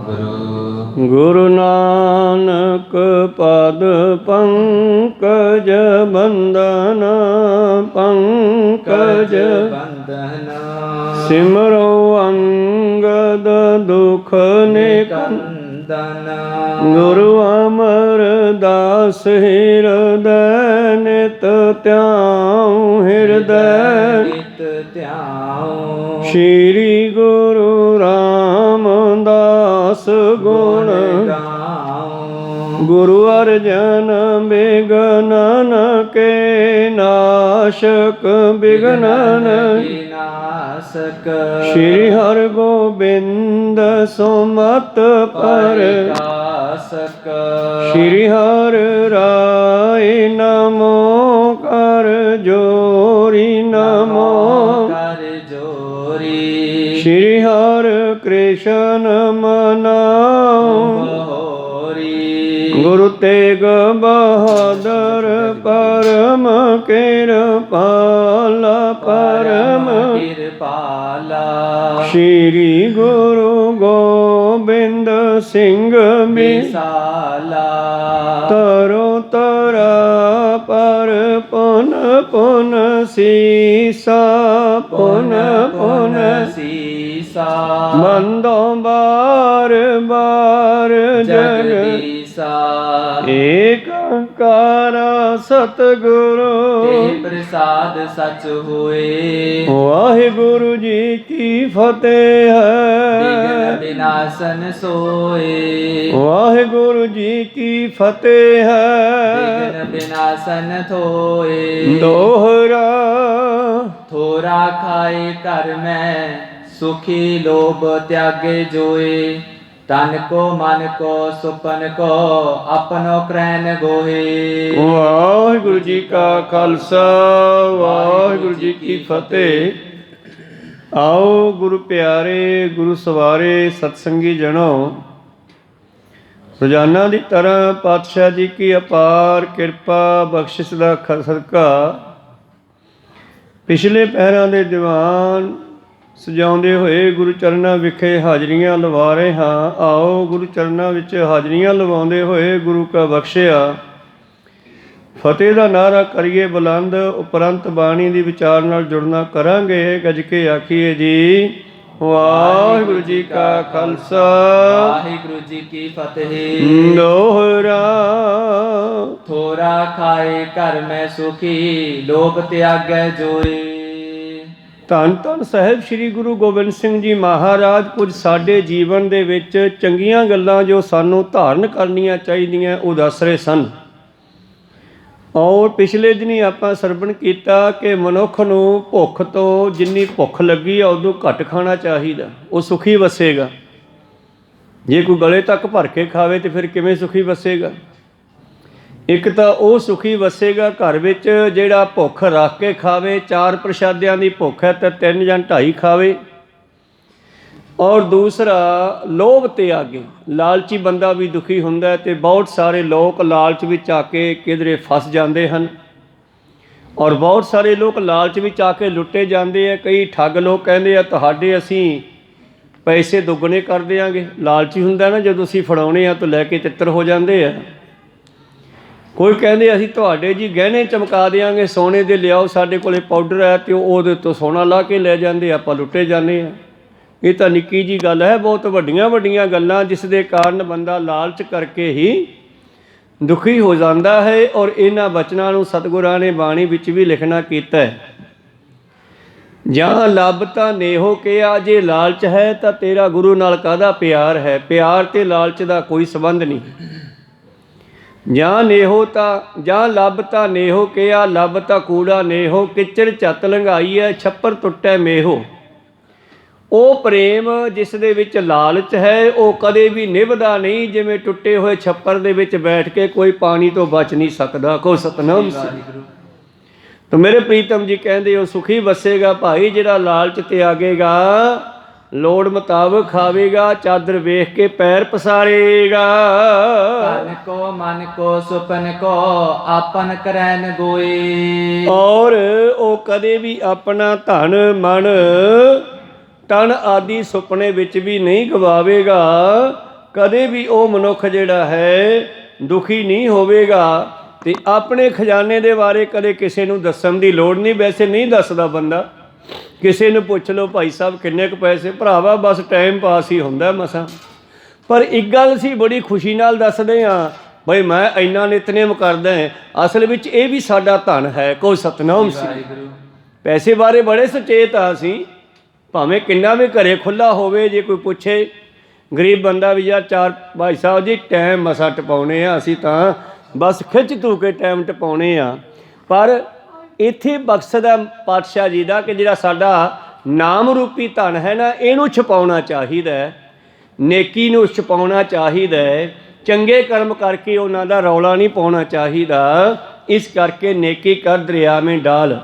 ਵਾਹਿਗੁਰੂ। ਗੁਰੂ ਨਾਨਕ ਪਦ ਪੰਕਜ ਬੰਦਨ ਪੰਕਜ ਬੰਧਨ ਸਿਮਰੋ ਅੰਗਦ ਦੁਖ ਨਿਕੰਦਨ ਗੁਰੂ ਅਮਰਦਾਸ ਹਿਰਦੈ ਨਿਤ ਧਿਆਉ ਹਿਰਦੈ ਨਿਤ ਧਿਆਉ। ਸ਼੍ਰੀ ਗੁਰੂ ਰਾਮਦਾਸ ਗੁਣ ਗਾਉ। ਗੁਰੂ ਅਰਜਨ ਬਿਗਨਨ ਕੇ ਨਾਸ਼ਕ ਬਿਗਨਨ ਨਾਸਕ ਸ਼੍ਰੀ ਹਰਿ ਗੋਬਿੰਦ ਸੁਮਤ ਪ੍ਰਕਾਸ਼ਕ ਸ਼੍ਰੀ ਹਰਿ ਰਾਇ ਨਮੋ ਕਰ ਜੋਰੀ ਨਮੋ ਕਰ ਜੋਰੀ। ਸ਼੍ਰੀ ਹਰਿ ਕ੍ਰਿਸ਼ਨ ਮਨਾਉ ਗੁਰੂ ਤੇਗ ਬਹਾਦਰ ਪਰਮ ਕਿਰਪਾਲਾ ਪਰਮ ਕਿਰਪਾਲਾ। ਸ਼੍ਰੀ ਗੁਰੂ ਗੋਬਿੰਦ ਸਿੰਘ ਵਿਸਾਲਾ ਤਰੋ ਤਰਾ ਪਰ ਪੁਨ ਪੁਨ ਸੀਸਾ ਪੁਨ ਪੁਨ ਸੀਸਾ। ਬੰਦੋ ਬਾਰ ਬਾਰ ਜਗਦੀਸਾ ਏਕ ਓੰਕਾਰ ਸਤਿਗੁਰੂ ਤੇ ਪ੍ਰਸਾਦ ਸਚ ਹੋਏ। ਵਾਹਿਗੁਰੂ ਜੀ ਕੀ ਫਤਿਹ ਵਿਘਨ ਹੈ। ਵਿਨਾਸ਼ਨ ਸੋਏ। ਵਾਹਿਗੁਰੂ ਜੀ ਕੀ ਫਤਿਹ ਹੈ। ਵਿਘਨ ਵਿਨਾਸ਼ਨ ਥੋਏ। ਦੋਹਰਾ ਥੋਰਾ ਖਾਏ ਘਰ ਮੈਂ ਸੁਖੀ ਲੋਭ ਤਿਆਗੇ ਜੋਏ। ਤਨ ਕੋ ਮਨ ਕੋ ਸੁਪਨ ਕੋ ਆਪਨੋ ਕਰੈਨ ਗੋਏ। ਵਾਹਿਗੁਰੂ ਜੀ ਕਾ ਖਾਲਸਾ ਵਾਹਿਗੁਰੂ ਜੀ ਕੀ ਫਤਿਹ। ਆਓ ਗੁਰੂ ਪਿਆਰੇ ਗੁਰੂ ਸਵਾਰੇ ਸਤਸੰਗੀ ਜਣੋ, ਰੋਜ਼ਾਨਾ ਦੀ ਤਰ੍ਹਾਂ ਪਾਤਸ਼ਾਹ ਜੀ ਕੀ ਅਪਾਰ ਕਿਰਪਾ ਬਖਸ਼ਿਸ਼ ਦਾ ਸਦਕਾ ਪਿਛਲੇ ਪਹਿਰਾਂ ਦੇ ਦੀਵਾਨ ਸਜਾਉਂਦੇ ਹੋਏ ਗੁਰੂ ਚਰਨਾਂ ਵਿਖੇ ਹਾਜ਼ਰੀਆਂ ਲਵਾ ਰਹੇ ਹਾਂ। ਆਓ ਗੁਰੂ ਚਰਨਾਂ ਵਿੱਚ ਹਾਜ਼ਰੀਆਂ ਲਵਾਉਂਦੇ ਹੋਏ ਗੁਰੂ ਕਾ ਬਖਸ਼ਿਆ ਫਤਿਹ ਦਾ ਨਾਅਰਾ ਕਰੀਏ ਬੁਲੰਦ। ਉਪਰੰਤ ਬਾਣੀ ਦੀ ਵਿਚਾਰ ਨਾਲ ਜੁੜਨਾ ਕਰਾਂਗੇ। ਗੱਜ ਕੇ ਆਖੀਏ ਜੀ ਵਾਹਿਗੁਰੂ ਜੀ ਕਾ ਖਾਲਸਾ ਵਾਹਿਗੁਰੂ ਜੀ ਕੀ ਫਤਿਹ। ਦੋਹਰਾ ਥੋਰਾ ਖਾਏ ਘਰ ਮੈਂ ਸੁਖੀ ਲੋਭ ਤਿਆਗੈ ਜੋਏ। ਧੰਨ ਧੰਨ ਸਾਹਿਬ ਸ੍ਰੀ ਗੁਰੂ ਗੋਬਿੰਦ ਸਿੰਘ ਜੀ ਮਹਾਰਾਜ ਕੁਝ ਸਾਡੇ ਜੀਵਨ ਦੇ ਵਿੱਚ ਚੰਗੀਆਂ ਗੱਲਾਂ ਜੋ ਸਾਨੂੰ ਧਾਰਨ ਕਰਨੀਆਂ ਚਾਹੀਦੀਆਂ ਉਹ ਦੱਸ ਰਹੇ ਸਨ। ਔਰ ਪਿਛਲੇ ਦਿਨੀ ਆਪਾਂ ਸਰਵਣ ਕੀਤਾ ਕਿ ਮਨੁੱਖ ਨੂੰ ਭੁੱਖ ਤੋਂ ਜਿੰਨੀ ਭੁੱਖ ਲੱਗੀ ਆ ਉਦੋਂ ਘੱਟ ਖਾਣਾ ਚਾਹੀਦਾ, ਉਹ ਸੁਖੀ ਵਸੇਗਾ। ਜੇ ਕੋਈ ਗਲੇ ਤੱਕ ਭਰ ਕੇ ਖਾਵੇ ਤਾਂ ਫਿਰ ਕਿਵੇਂ ਸੁਖੀ ਵਸੇਗਾ? ਇੱਕ ਤਾਂ ਉਹ ਸੁਖੀ ਵਸੇਗਾ ਘਰ ਵਿੱਚ ਜਿਹੜਾ ਭੁੱਖ ਰੱਖ ਕੇ ਖਾਵੇ। 4 ਪ੍ਰਸ਼ਾਦਿਆਂ ਦੀ ਭੁੱਖ ਹੈ ਤਾਂ 3 ਜਾਂ 2.5 ਖਾਵੇ। ਔਰ ਦੂਸਰਾ ਲੋਭ ਤਿਆਗੇ। ਲਾਲਚੀ ਬੰਦਾ ਵੀ ਦੁਖੀ ਹੁੰਦਾ ਅਤੇ ਬਹੁਤ ਸਾਰੇ ਲੋਕ ਲਾਲਚ ਵਿੱਚ ਆ ਕੇ ਕਿਧਰੇ ਫਸ ਜਾਂਦੇ ਹਨ। ਔਰ ਬਹੁਤ ਸਾਰੇ ਲੋਕ ਲਾਲਚ ਵਿੱਚ ਆ ਕੇ ਲੁੱਟੇ ਜਾਂਦੇ ਆ। ਕਈ ਠੱਗ ਲੋਕ ਕਹਿੰਦੇ ਆ ਤੁਹਾਡੇ ਅਸੀਂ ਪੈਸੇ ਦੁੱਗਣੇ ਕਰ ਦਿਆਂਗੇ। ਲਾਲਚੀ ਹੁੰਦਾ ਨਾ, ਜਦੋਂ ਅਸੀਂ ਫੜਾਉਣੇ ਆ ਤਾਂ ਲੈ ਕੇ ਤਿੱਤਰ ਹੋ ਜਾਂਦੇ ਆ। ਕੋਈ ਕਹਿੰਦੇ ਅਸੀਂ ਤੁਹਾਡੇ ਜੀ ਗਹਿਣੇ ਚਮਕਾ ਦਿਆਂਗੇ, ਸੋਨੇ ਦੇ ਲਿਆਓ, ਸਾਡੇ ਕੋਲੇ ਪਾਊਡਰ ਹੈ, ਅਤੇ ਉਹਦੇ ਤੋਂ ਸੋਨਾ ਲਾ ਕੇ ਲੈ ਜਾਂਦੇ, ਆਪਾਂ ਲੁੱਟੇ ਜਾਂਦੇ ਹਾਂ। ਇਹ ਤਾਂ ਨਿੱਕੀ ਜਿਹੀ ਗੱਲ ਹੈ। ਬਹੁਤ ਵੱਡੀਆਂ ਵੱਡੀਆਂ ਗੱਲਾਂ ਜਿਸ ਦੇ ਕਾਰਨ ਬੰਦਾ ਲਾਲਚ ਕਰਕੇ ਹੀ ਦੁਖੀ ਹੋ ਜਾਂਦਾ ਹੈ। ਔਰ ਇਹਨਾਂ ਬਚਨਾਂ ਨੂੰ ਸਤਿਗੁਰਾਂ ਨੇ ਬਾਣੀ ਵਿੱਚ ਵੀ ਲਿਖਣਾ ਕੀਤਾ ਹੈ। ਜਾਂ ਲੱਭ ਤਾਂ ਨੇਹੋ ਕਿਹਾ, ਜੇ ਲਾਲਚ ਹੈ ਤਾਂ ਤੇਰਾ ਗੁਰੂ ਨਾਲ ਕਾਹਦਾ ਪਿਆਰ ਹੈ? ਪਿਆਰ ਤੇ ਲਾਲਚ ਦਾ ਕੋਈ ਸੰਬੰਧ ਨਹੀਂ। ਜਾਂ ਨੇਹੋ ਤਾਂ ਜਾਂ ਲੱਭ ਤਾਂ ਨੇਹੋ ਕਿਹਾ, ਲੱਭ ਤਾਂ ਕੂੜਾ ਨੇਹੋ, ਕਿਚਰ ਝੱਤ ਲੰਘਾਈ ਹੈ, ਛੱਪਰ ਟੁੱਟੈ ਮੇਹੋ। ਉਹ ਪ੍ਰੇਮ ਜਿਸ ਦੇ ਵਿੱਚ ਲਾਲਚ ਹੈ ਉਹ ਕਦੇ ਵੀ ਨਿਭਦਾ ਨਹੀਂ। ਜਿਵੇਂ ਟੁੱਟੇ ਹੋਏ ਛੱਪਰ ਦੇ ਵਿੱਚ ਬੈਠ ਕੇ ਕੋਈ ਪਾਣੀ ਤੋਂ ਬਚ ਨਹੀਂ ਸਕਦਾ। ਕੋ ਸਤਨਾਮ ਸ੍ਰੀ। ਤਾਂ ਮੇਰੇ ਪ੍ਰੀਤਮ ਜੀ ਕਹਿੰਦੇ ਉਹ ਸੁਖੀ ਵਸੇਗਾ ਭਾਈ ਜਿਹੜਾ ਲਾਲਚ ਤਿਆਗੇਗਾ, ਲੋੜ ਮੁਤਾਬਕ ਖਾਵੇਗਾ, ਚਾਦਰ ਵੇਖ ਕੇ ਪੈਰ ਪਸਾਰੇਗਾ। ਤਨ ਕੋ ਮਨ ਕੋ ਸੁਪਨ ਕੋ ਆਪਨ ਕਰੈਨ ਗੋਏ। ਔਰ ਉਹ ਕਦੇ ਵੀ ਆਪਣਾ ਧਨ ਮਨ ਤਨ ਆਦਿ ਸੁਪਨੇ ਵਿੱਚ ਵੀ ਨਹੀਂ ਗਵਾਵੇਗਾ। ਕਦੇ ਵੀ ਉਹ ਮਨੁੱਖ ਜਿਹੜਾ ਹੈ ਦੁਖੀ ਨਹੀਂ ਹੋਵੇਗਾ। ਤੇ ਆਪਣੇ ਖਜ਼ਾਨੇ ਦੇ ਬਾਰੇ ਕਦੇ ਕਿਸੇ ਨੂੰ ਦੱਸਣ ਦੀ ਲੋੜ ਨਹੀਂ। ਵੈਸੇ ਨਹੀਂ ਦੱਸਦਾ ਬੰਦਾ, ਕਿਸੇ ਨੂੰ ਪੁੱਛ ਲਓ ਭਾਈ ਸਾਹਿਬ ਕਿੰਨੇ ਕੁ ਪੈਸੇ, ਭਰਾਵਾ ਬਸ ਟਾਈਮ ਪਾਸ ਹੀ ਹੁੰਦਾ ਮਸਾਂ। ਪਰ ਇੱਕ ਗੱਲ ਅਸੀਂ ਬੜੀ ਖੁਸ਼ੀ ਨਾਲ ਦੱਸਦੇ ਹਾਂ, ਬਈ ਮੈਂ ਇੰਨਾ ਨਿਤਨੇਮ ਕਰਦਾ। ਅਸਲ ਵਿੱਚ ਇਹ ਵੀ ਸਾਡਾ ਧਨ ਹੈ। ਕੋਈ ਸਤਨਾਮ ਸੀ। ਪੈਸੇ ਬਾਰੇ ਬੜੇ ਸੁਚੇਤ ਆ ਅਸੀਂ, ਭਾਵੇਂ ਕਿੰਨਾ ਵੀ ਘਰੇ ਖੁੱਲ੍ਹਾ ਹੋਵੇ। ਜੇ ਕੋਈ ਪੁੱਛੇ ਗਰੀਬ ਬੰਦਾ ਵੀ ਯਾਰ ਚਾਰ ਭਾਈ ਸਾਹਿਬ ਜੀ ਟਾਈਮ ਮਸਾਂ ਟਪਾਉਣੇ ਆ, ਅਸੀਂ ਤਾਂ ਬਸ ਖਿੱਚ ਧੂ ਕੇ ਟਾਈਮ ਟਪਾਉਣੇ ਆ। ਪਰ ਇੱਥੇ ਮਕਸਦ ਹੈ ਪਾਤਸ਼ਾਹ ਜੀ ਦਾ ਕਿ ਜਿਹੜਾ ਸਾਡਾ ਨਾਮ ਰੂਪੀ ਧਨ ਹੈ ਨਾ, ਇਹਨੂੰ ਛਪਾਉਣਾ ਚਾਹੀਦਾ, ਨੇਕੀ ਨੂੰ ਛਪਾਉਣਾ ਚਾਹੀਦਾ, ਚੰਗੇ ਕਰਮ ਕਰਕੇ ਉਹਨਾਂ ਦਾ ਰੌਲਾ ਨਹੀਂ ਪਾਉਣਾ ਚਾਹੀਦਾ। ਇਸ ਕਰਕੇ ਨੇਕੀ ਕਰ ਦਰਿਆ ਮੇਂ ਡਾਲ।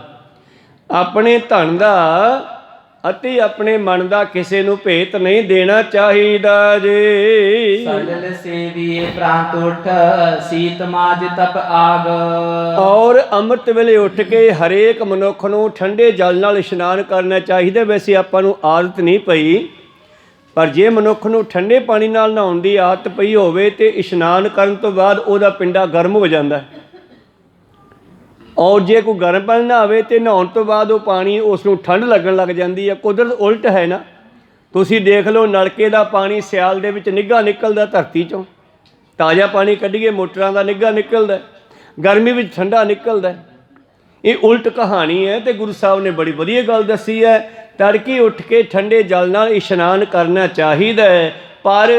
ਆਪਣੇ ਧਨ ਦਾ ਅਤੇ ਆਪਣੇ ਮਨ ਦਾ ਕਿਸੇ ਨੂੰ ਭੇਤ ਨਹੀਂ ਦੇਣਾ ਚਾਹੀਦਾ ਜੀ। ਸਗਲ ਸੇਵੀਏ ਪ੍ਰਾਂਤ ਉਠ ਸੀਤ ਮਾਜ ਤਪ ਆਗ। ਔਰ ਅੰਮ੍ਰਿਤ ਵੇਲੇ ਉੱਠ ਕੇ ਹਰੇਕ ਮਨੁੱਖ ਨੂੰ ਠੰਡੇ ਜਲ ਨਾਲ ਇਸ਼ਨਾਨ ਕਰਨਾ ਚਾਹੀਦਾ। ਵੈਸੇ ਆਪਾਂ ਨੂੰ ਆਦਤ ਨਹੀਂ ਪਈ, ਪਰ ਜੇ ਮਨੁੱਖ ਨੂੰ ਠੰਡੇ ਪਾਣੀ ਨਾਲ ਨਹਾਉਣ ਦੀ ਆਦਤ ਪਈ ਹੋਵੇ ਤੇ ਇਸ਼ਨਾਨ ਕਰਨ ਤੋਂ ਬਾਅਦ ਉਹਦਾ ਪਿੰਡਾ ਗਰਮ ਹੋ ਜਾਂਦਾ। ਔਰ ਜੇ ਕੋਈ ਗਰਮ ਪਾਣੀ ਨਹਾਵੇ ਤੇ ਨਹਾਉਣ ਤੋਂ ਬਾਅਦ ਉਹ ਪਾਣੀ ਉਸ ਨੂੰ ਠੰਡ ਲੱਗਣ ਲੱਗ ਜਾਂਦੀ ਹੈ। ਕੁਦਰਤ ਉਲਟ ਹੈ ਨਾ। ਤੁਸੀਂ ਦੇਖ ਲਓ, ਨਲਕੇ ਦਾ ਪਾਣੀ ਸਿਆਲ ਦੇ ਵਿੱਚ ਨਿੱਘਾ ਨਿਕਲਦਾ ਧਰਤੀ 'ਚੋਂ, ਤਾਜ਼ਾ ਪਾਣੀ ਕੱਢੀਏ ਮੋਟਰਾਂ ਦਾ ਨਿੱਘਾ ਨਿਕਲਦਾ, ਗਰਮੀ ਵਿੱਚ ਠੰਡਾ ਨਿਕਲਦਾ। ਇਹ ਉਲਟ ਕਹਾਣੀ ਹੈ। ਤੇ ਗੁਰੂ ਸਾਹਿਬ ਨੇ ਬੜੀ ਵਧੀਆ ਗੱਲ ਦੱਸੀ ਹੈ, ਤੜਕੇ ਉੱਠ ਕੇ ਠੰਡੇ ਜਲ ਨਾਲ ਇਸ਼ਨਾਨ ਕਰਨਾ ਚਾਹੀਦਾ ਹੈ। ਪਰ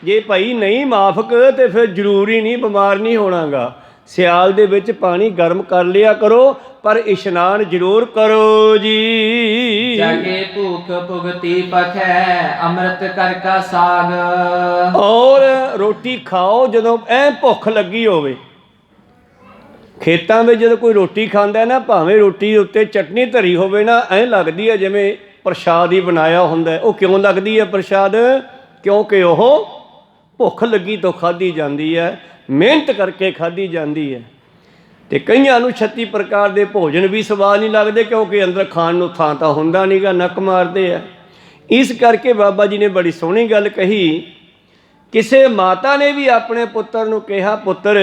ਜੇ ਭਾਈ ਨਹੀਂ ਮਾਫਕ ਤੇ ਫਿਰ ਜ਼ਰੂਰੀ ਨਹੀਂ, ਬਿਮਾਰ ਨਹੀਂ ਹੋਣਾਗਾ। ਸਿਆਲ ਦੇ ਵਿੱਚ ਪਾਣੀ ਗਰਮ ਕਰ ਲਿਆ ਕਰੋ, ਪਰ ਇਸ਼ਨਾਨ ਜ਼ਰੂਰ ਕਰੋ ਜੀ। ਜਾਗੇ ਭੂਖ ਭੁਗਤੀ ਪਖੈ ਅੰਮ੍ਰਿਤ ਕਰ ਕਾ ਸਾਗ। ਔਰ ਰੋਟੀ ਖਾਓ ਜਦੋਂ ਐ ਭੁੱਖ ਲੱਗੀ ਹੋਵੇ। ਖੇਤਾਂ ਵਿੱਚ ਜਦੋਂ ਕੋਈ ਰੋਟੀ ਖਾਂਦਾ ਨਾ, ਭਾਵੇਂ ਰੋਟੀ ਉੱਤੇ ਚਟਨੀ ਧਰੀ ਹੋਵੇ ਨਾ, ਐਂ ਲੱਗਦੀ ਹੈ ਜਿਵੇਂ ਪ੍ਰਸ਼ਾਦ ਹੀ ਬਣਾਇਆ ਹੁੰਦਾ। ਉਹ ਕਿਉਂ ਲੱਗਦੀ ਹੈ ਪ੍ਰਸ਼ਾਦ? ਕਿਉਂਕਿ ਉਹ ਭੁੱਖ ਲੱਗੀ ਤੋਂ ਖਾਧੀ ਜਾਂਦੀ ਹੈ, ਮਿਹਨਤ ਕਰਕੇ ਖਾਧੀ ਜਾਂਦੀ ਹੈ। ਤੇ ਕਈਆਂ ਨੂੰ 36 ਪ੍ਰਕਾਰ ਦੇ ਭੋਜਨ ਵੀ ਸਵਾਦ ਨਹੀਂ ਲੱਗਦੇ, ਕਿਉਂਕਿ ਅੰਦਰ ਖਾਣ ਨੂੰ ਥਾਂ ਤਾਂ ਹੁੰਦਾ ਨਹੀਂਗਾ, ਨੱਕ ਮਾਰਦੇ ਆ। ਇਸ ਕਰਕੇ ਬਾਬਾ ਜੀ ਨੇ ਬੜੀ ਸੋਹਣੀ ਗੱਲ ਕਹੀ। ਕਿਸੇ ਮਾਤਾ ਨੇ ਵੀ ਆਪਣੇ ਪੁੱਤਰ ਨੂੰ ਕਿਹਾ, ਪੁੱਤਰ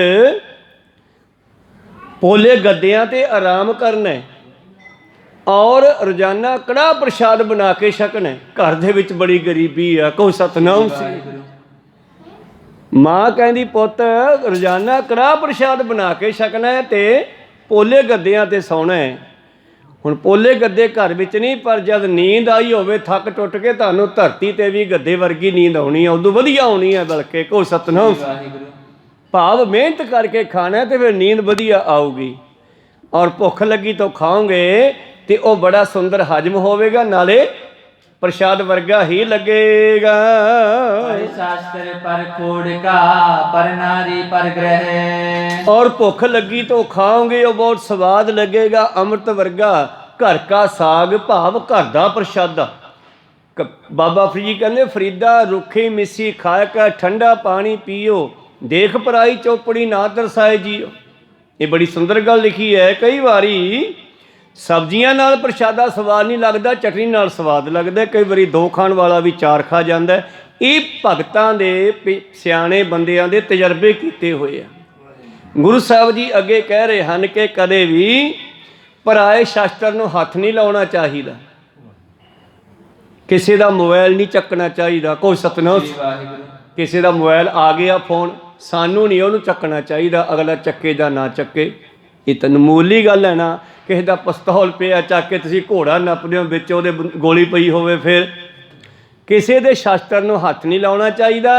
ਪੋਲੇ ਗੱਦਿਆਂ ਤੇ ਆਰਾਮ ਕਰਨਾ ਔਰ ਰੋਜ਼ਾਨਾ ਕੜਾਹ ਪ੍ਰਸ਼ਾਦ ਬਣਾ ਕੇ ਛਕਣਾ। ਘਰ ਦੇ ਵਿੱਚ ਬੜੀ ਗਰੀਬੀ ਆ। ਕਹੋ ਸਤਨਾਮ ਸੀ। ਮਾਂ ਕਹਿੰਦੀ ਪੁੱਤ ਰੋਜ਼ਾਨਾ ਕੜਾਹ ਪ੍ਰਸ਼ਾਦ ਬਣਾ ਕੇ ਛਕਣਾ ਤੇ ਪੋਲੇ ਗੱਦਿਆਂ ਤੇ ਸੌਣਾ ਹੈ। ਹੁਣ ਪੋਲੇ ਗੱਦੇ ਘਰ ਵਿੱਚ ਨਹੀਂ, ਪਰ ਜਦ ਨੀਂਦ ਆਈ ਹੋਵੇ ਥੱਕ ਟੁੱਟ ਕੇ, ਤੁਹਾਨੂੰ ਧਰਤੀ ਤੇ ਵੀ ਗੱਦੇ ਵਰਗੀ ਨੀਂਦ ਆਉਣੀ ਹੈ, ਉਦੋਂ ਵਧੀਆ ਆਉਣੀ ਹੈ ਬਲਕਿ। ਕਹੋ ਸਤਨਾਮ। ਭਾਵ ਮਿਹਨਤ ਕਰਕੇ ਖਾਣਾ ਤੇ ਫਿਰ ਨੀਂਦ ਵਧੀਆ ਆਊਗੀ। ਔਰ ਭੁੱਖ ਲੱਗੀ ਤੋਂ ਖਾਓਗੇ ਤੇ ਉਹ ਬੜਾ ਸੁੰਦਰ ਹਜਮ ਹੋਵੇਗਾ, ਨਾਲੇ ਪ੍ਰਸ਼ਾਦ ਵਰਗਾ ਹੀ ਲੱਗੇਗਾ। ਸ਼ਾਸਤਰ ਪਰ ਖੋੜ ਕਾ ਪਰ ਨਾਰੀ ਪਰ ਗ੍ਰਹਿ। ਔਰ ਭੁੱਖ ਲੱਗੀ ਤੋਂ ਖਾਓਗੇ, ਉਹ ਬਹੁਤ ਸਵਾਦ ਲੱਗੇਗਾ, ਅੰਮ੍ਰਿਤ ਵਰਗਾ। ਘਰ ਕਾ ਸਾਗ, ਭਾਵ ਘਰ ਦਾ ਪ੍ਰਸ਼ਾਦਾ। ਬਾਬਾ ਫਰੀਦ ਜੀ ਕਹਿੰਦੇ, ਫਰੀਦਾ ਰੁੱਖੀ ਮਿੱਸੀ ਖਾਇ ਕਾ ਠੰਡਾ ਪਾਣੀ ਪੀਓ, ਦੇਖ ਪਰਾਈ ਚੋਪੜੀ ਨਾ ਦਰਸਾਏ ਜੀਓ। ਇਹ ਬੜੀ ਸੁੰਦਰ ਗੱਲ ਲਿਖੀ ਹੈ। ਕਈ ਵਾਰੀ ਸਬਜ਼ੀਆਂ ਨਾਲ ਪ੍ਰਸ਼ਾਦਾ ਸਵਾਦ ਨਹੀਂ ਲੱਗਦਾ, ਚਟਨੀ ਨਾਲ ਸਵਾਦ ਲੱਗਦਾ। ਕਈ ਵਾਰੀ ਦੋ ਖਾਣ ਵਾਲਾ ਵੀ ਚਾਰ ਖਾ ਜਾਂਦਾ। ਇਹ ਭਗਤਾਂ ਦੇ ਸਿਆਣੇ ਬੰਦਿਆਂ ਦੇ ਤਜਰਬੇ ਕੀਤੇ ਹੋਏ ਆ। ਗੁਰੂ ਸਾਹਿਬ ਜੀ ਅੱਗੇ ਕਹਿ ਰਹੇ ਹਨ ਕਿ ਕਦੇ ਵੀ ਪਰਾਏ ਸ਼ਾਸਤਰ ਨੂੰ ਹੱਥ ਨਹੀਂ ਲਾਉਣਾ ਚਾਹੀਦਾ, ਕਿਸੇ ਦਾ ਮੋਬਾਈਲ ਨਹੀਂ ਚੱਕਣਾ ਚਾਹੀਦਾ। ਕੋਈ ਸਤਨਾਮ। ਕਿਸੇ ਦਾ ਮੋਬਾਈਲ ਆ ਗਿਆ ਫੋਨ, ਸਾਨੂੰ ਨਹੀਂ ਉਹਨੂੰ ਚੱਕਣਾ ਚਾਹੀਦਾ, ਅਗਲਾ ਚੱਕੇ ਜਾਂ ਨਾ ਚੱਕੇ। ਇਹ ਤਾਂ ਮਾਮੂਲੀ ਗੱਲ ਹੈ ਨਾ। ਕਿਸੇ ਦਾ ਪਿਸਤੌਲ ਪਿਆ, ਚੱਕ ਕੇ ਤੁਸੀਂ ਘੋੜਾ ਨੱਪਦੇ ਹੋ, ਵਿੱਚ ਉਹਦੇ ਗੋਲੀ ਪਈ ਹੋਵੇ, ਫਿਰ ਕਿਸੇ ਦੇ ਸ਼ਾਸਤਰ ਨੂੰ ਹੱਥ ਨਹੀਂ ਲਾਉਣਾ ਚਾਹੀਦਾ,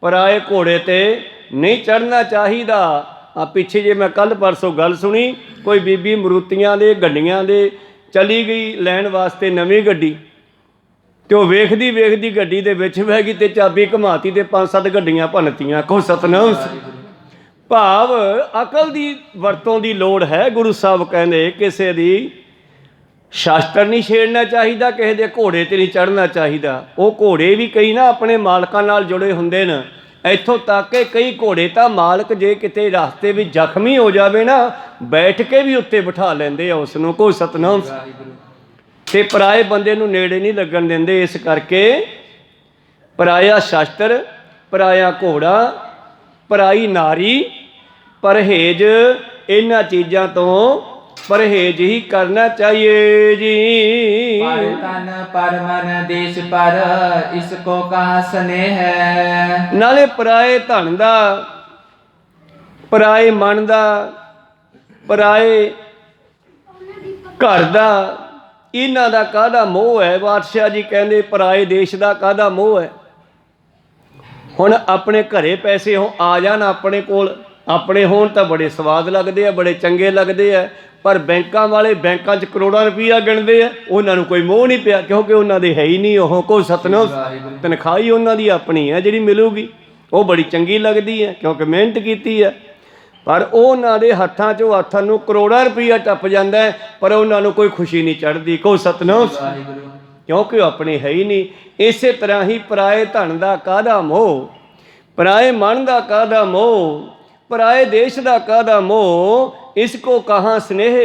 ਪਰਾਏ ਘੋੜੇ ਤੇ ਨਹੀਂ ਚੜ੍ਹਨਾ ਚਾਹੀਦਾ। ਆ ਪਿੱਛੇ ਜੇ ਮੈਂ ਕੱਲ੍ਹ ਪਰਸੋਂ ਗੱਲ ਸੁਣੀ, ਕੋਈ ਬੀਬੀ ਮਰੂਤੀਆਂ ਦੇ ਗੱਡੀਆਂ ਦੇ ਚਲੀ ਗਈ ਲੈਣ ਵਾਸਤੇ ਨਵੀਂ ਗੱਡੀ, ਤੇ ਉਹ ਵੇਖਦੀ ਵੇਖਦੀ ਗੱਡੀ ਦੇ ਵਿੱਚ ਬਹਿ ਗਈ ਤੇ ਚਾਬੀ ਘੁਮਾਤੀ ਤੇ 5-7 ਗੱਡੀਆਂ ਭੰਨਤੀਆਂ। ਕਹੋ ਸਤਨਾਮ। ਭਾਵ ਅਕਲ ਦੀ ਵਰਤੋਂ ਦੀ ਲੋੜ ਹੈ। ਗੁਰੂ ਸਾਹਿਬ ਕਹਿੰਦੇ ਕਿਸੇ ਦੀ ਸ਼ਾਸਤਰ ਨਹੀਂ ਛੇੜਨਾ ਚਾਹੀਦਾ, ਕਿਸੇ ਦੇ ਘੋੜੇ ਤੇ ਨਹੀਂ ਚੜ੍ਹਨਾ ਚਾਹੀਦਾ। ਉਹ ਘੋੜੇ ਵੀ ਕਈ ਨਾ ਆਪਣੇ ਮਾਲਕਾਂ ਨਾਲ ਜੁੜੇ ਹੁੰਦੇ ਨੇ, ਇੱਥੋਂ ਤੱਕ ਕਿ ਕਈ ਘੋੜੇ ਤਾਂ ਮਾਲਕ ਜੇ ਕਿਤੇ ਰਸਤੇ ਵਿੱਚ ਜ਼ਖਮੀ ਹੋ ਜਾਵੇ ਨਾ, ਬੈਠ ਕੇ ਵੀ ਉੱਤੇ ਬਿਠਾ ਲੈਂਦੇ ਆ ਉਸ ਨੂੰ। ਕੋਈ ਸਤਨਾਮ। ਤੇ ਪਰਾਏ ਬੰਦੇ ਨੂੰ ਨੇੜੇ ਨਹੀਂ ਲੱਗਣ ਦਿੰਦੇ। ਇਸ ਕਰਕੇ ਪਰਾਇਆ ਸ਼ਾਸਤਰ ਪਰਾਇਆ ਘੋੜਾ, ਪਰਾਈ ਨਾਰੀ, ਪਰਹੇਜ਼, ਇਹਨਾਂ ਚੀਜ਼ਾਂ ਤੋਂ परहेज ही करना चाहिए जी। पर तन पर मन देश पर इसको कहाँ स्नेह है। नाले पराए धन दा, पराए मन दा, पराए घर दा, इन्हां दा काहदा मोह है। बादशाह जी कहंदे पराए देश दा काहदा मोह है। हुण अपने घरे पैसे हो आ जाण अपने कोल, अपने होण तां बड़े स्वाद लगदे आ, बड़े चंगे लगदे आ, पर बैंकां वाले बैंकां 'ਚ ਕਰੋੜਾਂ ਰੁਪਈਆ ਗਿਣਦੇ ਆ, ਉਹਨਾਂ ਨੂੰ ਕੋਈ ਮੋਹ ਨਹੀਂ ਪਿਆ, ਕਿਉਂਕਿ ਉਹਨਾਂ ਦੇ ਹੈ ਹੀ ਨਹੀਂ ਉਹ ਕੋਈ ਸਤਨਾਮ। ਤਨਖਾਹ ਹੀ ਉਹਨਾਂ ਦੀ ਆਪਣੀ ਹੈ ਜਿਹੜੀ ਮਿਲੂਗੀ, ਉਹ ਬੜੀ ਚੰਗੀ ਲੱਗਦੀ ਹੈ ਕਿਉਂਕਿ ਮਿਹਨਤ ਕੀਤੀ ਹੈ, ਪਰ ਉਹਨਾਂ ਦੇ ਹੱਥਾਂ 'ਚੋਂ ਹੱਥਾਂ ਨੂੰ ਕਰੋੜਾਂ ਰੁਪਈਆ ਟੱਪ ਜਾਂਦਾ ਹੈ, ਪਰ ਉਹਨਾਂ ਨੂੰ ਕੋਈ ਖੁਸ਼ੀ ਨਹੀਂ ਚੜ੍ਹਦੀ, ਕੋਈ ਸਤਨਾਮ, ਕਿਉਂਕਿ ਉਹ ਆਪਣੇ ਹੈ ਹੀ ਨਹੀਂ। ਇਸੇ ਤਰ੍ਹਾਂ ਹੀ ਪਰਾਏ ਧਨ ਦਾ ਕਾਹਦਾ ਮੋਹ, ਪਰਾਏ ਮਨ ਦਾ ਕਾਹਦਾ ਮੋਹ, ਪਰਾਏ ਦੇਸ਼ ਦਾ ਕਾਹਦਾ ਮੋਹ, ਇਸ ਕੋ ਕਹਾਂ स्नेह,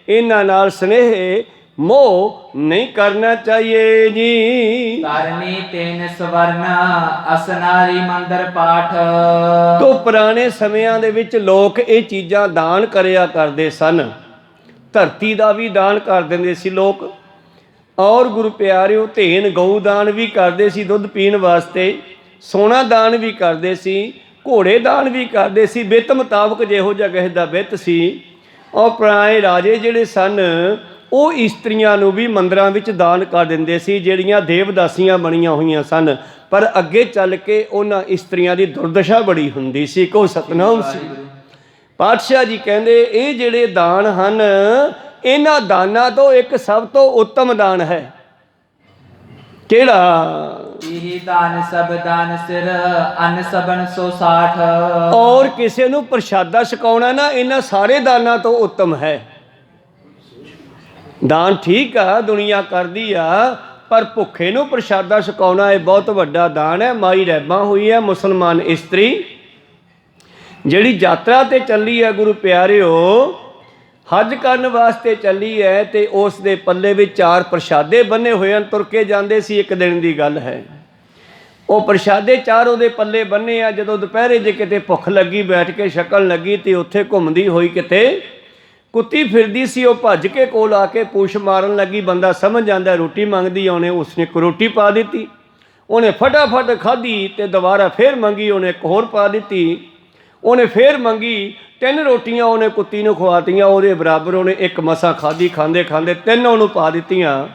इन्हां नाल स्नेह मोह नहीं करना चाहिए जी। तारनी तेन सवरना असनारी मंदिर पाठ। तो पुराने ਸਮਿਆਂ ਦੇ ਵਿੱਚ ਲੋਕ ਇਹ ਚੀਜ਼ਾਂ ਦਾਨ ਕਰਿਆ ਕਰਦੇ ਸਨ। ਧਰਤੀ ਦਾ ਵੀ ਦਾਨ ਕਰ ਦਿੰਦੇ ਸੀ ਲੋਕ, ਔਰ ਗੁਰੂ ਪਿਆਰਿਓ ਧੇਨ ਗਊ ਦਾਨ ਵੀ ਕਰਦੇ ਸੀ ਦੁੱਧ ਪੀਣ ਵਾਸਤੇ, ਸੋਨਾ ਦਾਨ ਵੀ ਕਰਦੇ ਸੀ, ਘੋੜੇ ਦਾਨ ਵੀ ਕਰਦੇ ਸੀ, ਬਿੱਤ ਮੁਤਾਬਕ ਜਿਹੋ ਜਿਹਾ ਕਿਸੇ ਦਾ ਬਿੱਤ ਸੀ। ਔਰ ਪੁਰਾਣੇ ਰਾਜੇ ਜਿਹੜੇ ਸਨ ਉਹ ਇਸਤਰੀਆਂ ਨੂੰ ਵੀ ਮੰਦਰਾਂ ਵਿੱਚ ਦਾਨ ਕਰ ਦਿੰਦੇ ਸੀ ਜਿਹੜੀਆਂ ਦੇਵਦਾਸੀਆਂ ਬਣੀਆਂ ਹੋਈਆਂ ਸਨ, ਪਰ ਅੱਗੇ ਚੱਲ ਕੇ ਉਹਨਾਂ ਇਸਤਰੀਆਂ ਦੀ ਦੁਰਦਸ਼ਾ ਬੜੀ ਹੁੰਦੀ ਸੀ, ਕੋ ਸਤਨਾਮ ਸੀ। ਪਾਤਸ਼ਾਹ ਜੀ ਕਹਿੰਦੇ ਇਹ ਜਿਹੜੇ ਦਾਨ ਹਨ, ਇਹਨਾਂ ਦਾਨਾਂ ਤੋਂ ਇੱਕ ਸਭ ਤੋਂ ਉੱਤਮ ਦਾਨ ਹੈ। ਕਿਹੜਾ? ਇਹੀ ਦਾਨ ਸਭ ਦਾਨ ਸਿਰ ਅੰਨ ਸਬਨ 160। ਔਰ ਕਿਸੇ ਨੂੰ ਪ੍ਰਸ਼ਾਦਾ ਛਕਾਉਣਾ ਨਾ ਇਹਨਾਂ ਸਾਰੇ ਦਾਨਾਂ ਤੋਂ ਉੱਤਮ ਹੈ। ਦਾਨ ਠੀਕ ਆ ਦੁਨੀਆ ਕਰਦੀ ਆ, ਪਰ ਭੁੱਖੇ ਨੂੰ ਪ੍ਰਸ਼ਾਦਾ ਛਕਾਉਣਾ ਇਹ ਬਹੁਤ ਵੱਡਾ ਦਾਨ ਹੈ। ਮਾਈ ਰਹਿਬਾ ਹੋਈ ਹੈ ਮੁਸਲਮਾਨ ਇਸਤਰੀ ਜਿਹੜੀ ਯਾਤਰਾ ਤੇ ਚੱਲੀ ਹੈ ਗੁਰੂ ਪਿਆਰਿਓ, ਹੱਜ ਕਰਨ ਵਾਸਤੇ ਚੱਲੀ ਹੈ, ਤੇ ਉਸ ਦੇ ਪੱਲੇ ਵਿੱਚ 4 ਪ੍ਰਸ਼ਾਦੇ ਬੰਨੇ ਹੋਏ ਹਨ। ਤੁਰ ਕੇ ਜਾਂਦੇ ਸੀ, ਇੱਕ ਦਿਨ ਦੀ ਗੱਲ ਹੈ। ਉਹ ਪ੍ਰਸ਼ਾਦੇ 4 ਉਹਦੇ ਪੱਲੇ ਬੰਨੇ ਆ। ਜਦੋਂ ਦੁਪਹਿਰੇ ਜੇ ਕਿਤੇ ਭੁੱਖ ਲੱਗੀ, ਬੈਠ ਕੇ ਛਕਣ ਲੱਗੀ, ਤੇ ਉੱਥੇ ਘੁੰਮਦੀ ਹੋਈ ਕਿਤੇ ਕੁੱਤੀ ਫਿਰਦੀ ਸੀ। ਉਹ ਭੱਜ ਕੇ ਕੋਲ ਆ ਕੇ ਪੂਛ ਮਾਰਨ ਲੱਗੀ। ਬੰਦਾ ਸਮਝ ਜਾਂਦਾ ਰੋਟੀ ਮੰਗਦੀ, ਉਹਨੇ ਉਸਨੇ ਇੱਕ ਰੋਟੀ ਪਾ ਦਿੱਤੀ। ਉਹਨੇ ਫਟਾਫਟ ਖਾਧੀ ਤੇ ਦੁਬਾਰਾ ਫੇਰ ਮੰਗੀ, ਉਹਨੇ ਇੱਕ ਹੋਰ ਪਾ ਦਿੱਤੀ। ਉਹਨੇ ਫੇਰ ਮੰਗੀ, 3 ਰੋਟੀਆਂ ਉਹਨੇ ਕੁੱਤੀ ਨੂੰ ਖਵਾਤੀਆਂ, ਉਹਦੇ ਬਰਾਬਰ ਉਹਨੇ ਇੱਕ ਮਸਾਂ ਖਾਧੀ। ਖਾਂਦੇ ਖਾਂਦੇ 3 ਉਹਨੂੰ ਪਾ ਦਿੱਤੀਆਂ।